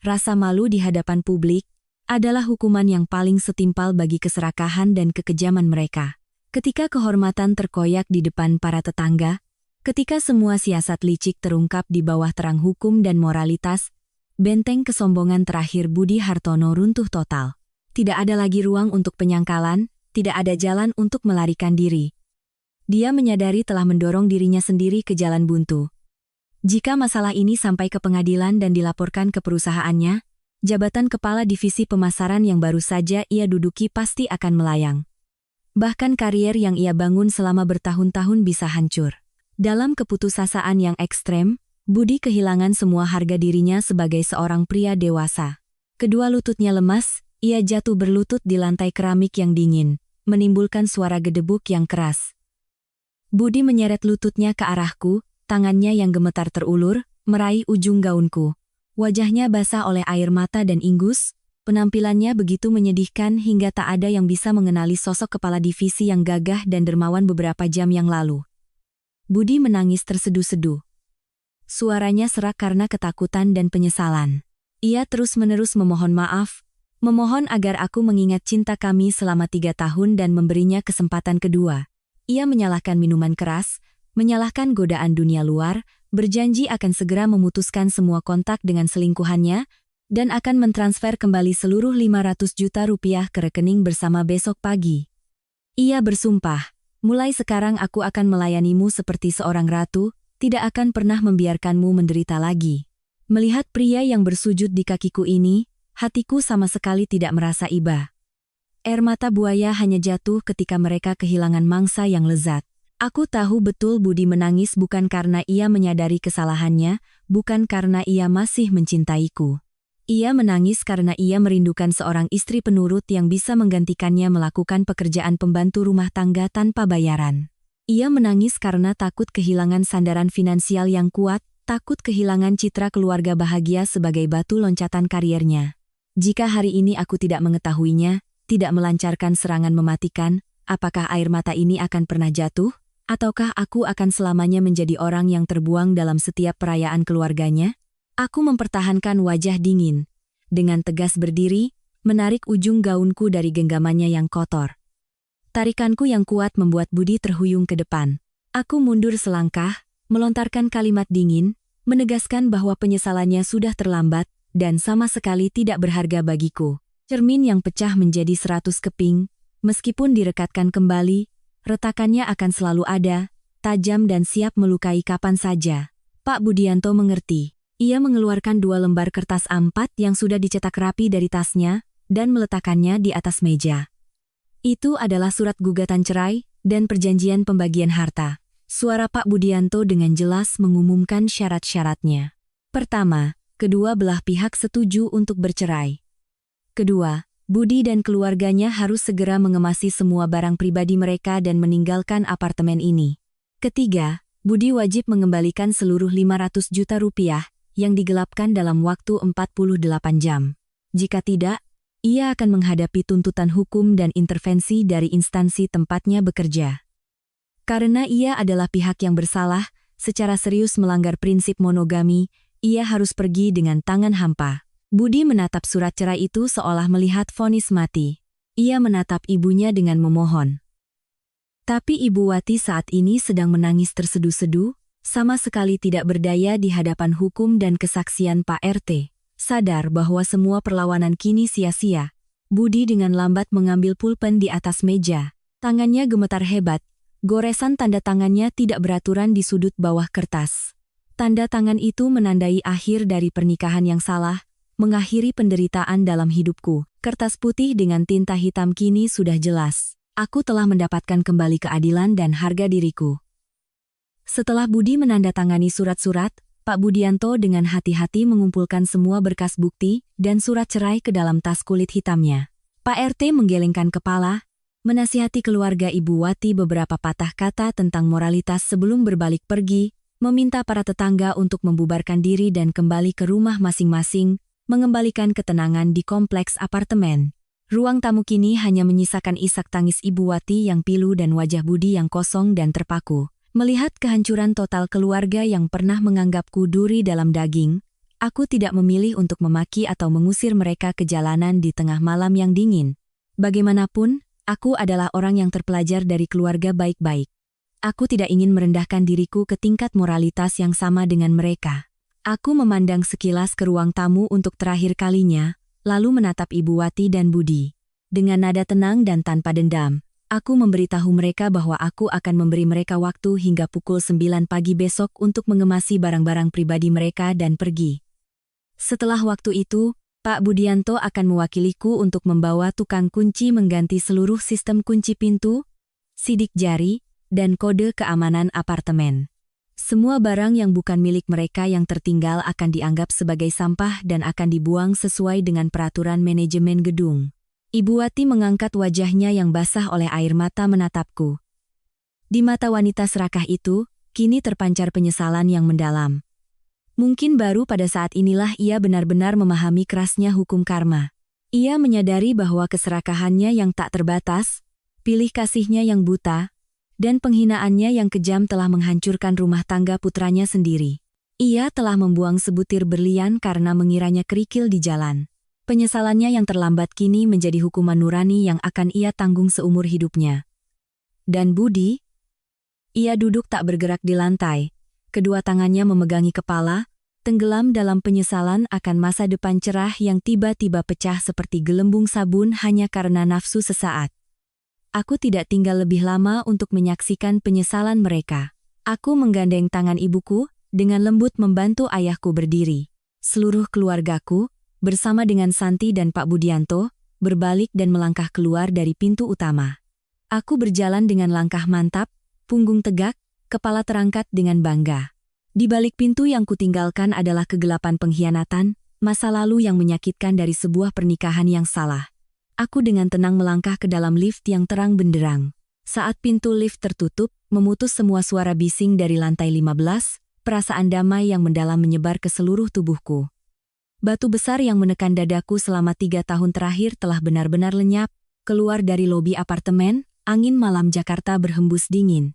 rasa malu di hadapan publik, adalah hukuman yang paling setimpal bagi keserakahan dan kekejaman mereka. Ketika kehormatan terkoyak di depan para tetangga, ketika semua siasat licik terungkap di bawah terang hukum dan moralitas, benteng kesombongan terakhir Budi Hartono runtuh total. Tidak ada lagi ruang untuk penyangkalan, tidak ada jalan untuk melarikan diri. Dia menyadari telah mendorong dirinya sendiri ke jalan buntu. Jika masalah ini sampai ke pengadilan dan dilaporkan ke perusahaannya, jabatan kepala divisi pemasaran yang baru saja ia duduki pasti akan melayang. Bahkan karier yang ia bangun selama bertahun-tahun bisa hancur. Dalam keputusasaan yang ekstrem, Budi kehilangan semua harga dirinya sebagai seorang pria dewasa. Kedua lututnya lemas, ia jatuh berlutut di lantai keramik yang dingin, menimbulkan suara gedebuk yang keras. Budi menyeret lututnya ke arahku, tangannya yang gemetar terulur, meraih ujung gaunku. Wajahnya basah oleh air mata dan ingus, penampilannya begitu menyedihkan hingga tak ada yang bisa mengenali sosok kepala divisi yang gagah dan dermawan beberapa jam yang lalu. Budi menangis terseduh-seduh. Suaranya serak karena ketakutan dan penyesalan. Ia terus-menerus memohon maaf, memohon agar aku mengingat cinta kami selama 3 tahun dan memberinya kesempatan kedua. Ia menyalahkan minuman keras, menyalahkan godaan dunia luar, berjanji akan segera memutuskan semua kontak dengan selingkuhannya, dan akan mentransfer kembali seluruh 500 juta rupiah ke rekening bersama besok pagi. Ia bersumpah, mulai sekarang aku akan melayanimu seperti seorang ratu, tidak akan pernah membiarkanmu menderita lagi. Melihat pria yang bersujud di kakiku ini, hatiku sama sekali tidak merasa iba. Air mata buaya hanya jatuh ketika mereka kehilangan mangsa yang lezat. Aku tahu betul Budi menangis bukan karena ia menyadari kesalahannya, bukan karena ia masih mencintaiku. Ia menangis karena ia merindukan seorang istri penurut yang bisa menggantikannya melakukan pekerjaan pembantu rumah tangga tanpa bayaran. Ia menangis karena takut kehilangan sandaran finansial yang kuat, takut kehilangan citra keluarga bahagia sebagai batu loncatan kariernya. Jika hari ini aku tidak mengetahuinya, tidak melancarkan serangan mematikan, apakah air mata ini akan pernah jatuh? Ataukah aku akan selamanya menjadi orang yang terbuang dalam setiap perayaan keluarganya? Aku mempertahankan wajah dingin. Dengan tegas berdiri, menarik ujung gaunku dari genggamannya yang kotor. Tarikanku yang kuat membuat Budi terhuyung ke depan. Aku mundur selangkah, melontarkan kalimat dingin, menegaskan bahwa penyesalannya sudah terlambat, dan sama sekali tidak berharga bagiku. Cermin yang pecah menjadi 100 keping, meskipun direkatkan kembali, retakannya akan selalu ada, tajam dan siap melukai kapan saja. Pak Budianto mengerti. Ia mengeluarkan 2 lembar kertas A4 yang sudah dicetak rapi dari tasnya, dan meletakkannya di atas meja. Itu adalah surat gugatan cerai, dan perjanjian pembagian harta. Suara Pak Budianto dengan jelas mengumumkan syarat-syaratnya. Pertama, kedua belah pihak setuju untuk bercerai. Kedua, Budi dan keluarganya harus segera mengemasi semua barang pribadi mereka dan meninggalkan apartemen ini. Ketiga, Budi wajib mengembalikan seluruh 500 juta rupiah yang digelapkan dalam waktu 48 jam. Jika tidak, ia akan menghadapi tuntutan hukum dan intervensi dari instansi tempatnya bekerja. Karena ia adalah pihak yang bersalah, secara serius melanggar prinsip monogami, ia harus pergi dengan tangan hampa. Budi menatap surat cerai itu seolah melihat vonis mati. Ia menatap ibunya dengan memohon. Tapi Ibu Wati saat ini sedang menangis terseduh-seduh, sama sekali tidak berdaya di hadapan hukum dan kesaksian Pak RT. Sadar bahwa semua perlawanan kini sia-sia. Budi dengan lambat mengambil pulpen di atas meja. Tangannya gemetar hebat. Goresan tanda tangannya tidak beraturan di sudut bawah kertas. Tanda tangan itu menandai akhir dari pernikahan yang salah, mengakhiri penderitaan dalam hidupku. Kertas putih dengan tinta hitam kini sudah jelas. Aku telah mendapatkan kembali keadilan dan harga diriku. Setelah Budi menandatangani surat-surat, Pak Budianto dengan hati-hati mengumpulkan semua berkas bukti dan surat cerai ke dalam tas kulit hitamnya. Pak RT menggelengkan kepala, menasihati keluarga Ibu Wati beberapa patah kata tentang moralitas sebelum berbalik pergi, meminta para tetangga untuk membubarkan diri dan kembali ke rumah masing-masing, mengembalikan ketenangan di kompleks apartemen. Ruang tamu kini hanya menyisakan isak tangis Ibu Wati yang pilu dan wajah Budi yang kosong dan terpaku. Melihat kehancuran total keluarga yang pernah menganggapku duri dalam daging, aku tidak memilih untuk memaki atau mengusir mereka ke jalanan di tengah malam yang dingin. Bagaimanapun, aku adalah orang yang terpelajar dari keluarga baik-baik. Aku tidak ingin merendahkan diriku ke tingkat moralitas yang sama dengan mereka. Aku memandang sekilas ke ruang tamu untuk terakhir kalinya, lalu menatap Ibu Wati dan Budi. Dengan nada tenang dan tanpa dendam, aku memberitahu mereka bahwa aku akan memberi mereka waktu hingga pukul 9 pagi besok untuk mengemasi barang-barang pribadi mereka dan pergi. Setelah waktu itu, Pak Budianto akan mewakiliku untuk membawa tukang kunci mengganti seluruh sistem kunci pintu, sidik jari, dan kode keamanan apartemen. Semua barang yang bukan milik mereka yang tertinggal akan dianggap sebagai sampah dan akan dibuang sesuai dengan peraturan manajemen gedung. Ibu Wati mengangkat wajahnya yang basah oleh air mata menatapku. Di mata wanita serakah itu, kini terpancar penyesalan yang mendalam. Mungkin baru pada saat inilah ia benar-benar memahami kerasnya hukum karma. Ia menyadari bahwa keserakahannya yang tak terbatas, pilih kasihnya yang buta, dan penghinaannya yang kejam telah menghancurkan rumah tangga putranya sendiri. Ia telah membuang sebutir berlian karena mengiranya kerikil di jalan. Penyesalannya yang terlambat kini menjadi hukuman nurani yang akan ia tanggung seumur hidupnya. Dan Budi? Ia duduk tak bergerak di lantai, kedua tangannya memegangi kepala, tenggelam dalam penyesalan akan masa depan cerah yang tiba-tiba pecah seperti gelembung sabun hanya karena nafsu sesaat. Aku tidak tinggal lebih lama untuk menyaksikan penyesalan mereka. Aku menggandeng tangan ibuku, dengan lembut membantu ayahku berdiri. Seluruh keluargaku, bersama dengan Santi dan Pak Budianto, berbalik dan melangkah keluar dari pintu utama. Aku berjalan dengan langkah mantap, punggung tegak, kepala terangkat dengan bangga. Di balik pintu yang kutinggalkan adalah kegelapan pengkhianatan, masa lalu yang menyakitkan dari sebuah pernikahan yang salah. Aku dengan tenang melangkah ke dalam lift yang terang benderang. Saat pintu lift tertutup, memutus semua suara bising dari lantai 15, perasaan damai yang mendalam menyebar ke seluruh tubuhku. Batu besar yang menekan dadaku selama 3 tahun terakhir telah benar-benar lenyap. Keluar dari lobi apartemen, angin malam Jakarta berhembus dingin.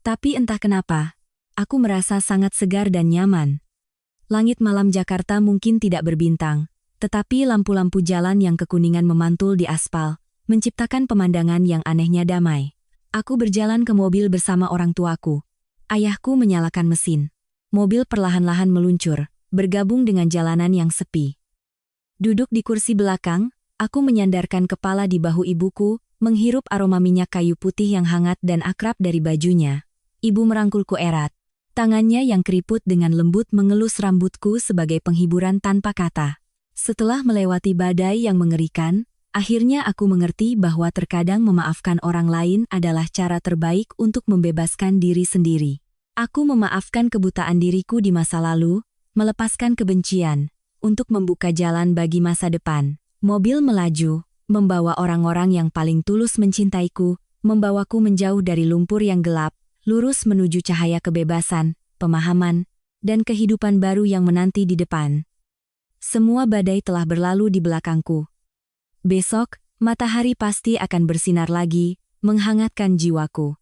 Tapi entah kenapa, aku merasa sangat segar dan nyaman. Langit malam Jakarta mungkin tidak berbintang, tetapi lampu-lampu jalan yang kekuningan memantul di aspal, menciptakan pemandangan yang anehnya damai. Aku berjalan ke mobil bersama orang tuaku. Ayahku menyalakan mesin. Mobil perlahan-lahan meluncur, bergabung dengan jalanan yang sepi. Duduk di kursi belakang, aku menyandarkan kepala di bahu ibuku, menghirup aroma minyak kayu putih yang hangat dan akrab dari bajunya. Ibu merangkulku erat. Tangannya yang keriput dengan lembut mengelus rambutku sebagai penghiburan tanpa kata. Setelah melewati badai yang mengerikan, akhirnya aku mengerti bahwa terkadang memaafkan orang lain adalah cara terbaik untuk membebaskan diri sendiri. Aku memaafkan kebutaan diriku di masa lalu, melepaskan kebencian, untuk membuka jalan bagi masa depan. Mobil melaju, membawa orang-orang yang paling tulus mencintaiku, membawaku menjauh dari lumpur yang gelap, lurus menuju cahaya kebebasan, pemahaman, dan kehidupan baru yang menanti di depan. Semua badai telah berlalu di belakangku. Besok, matahari pasti akan bersinar lagi, menghangatkan jiwaku.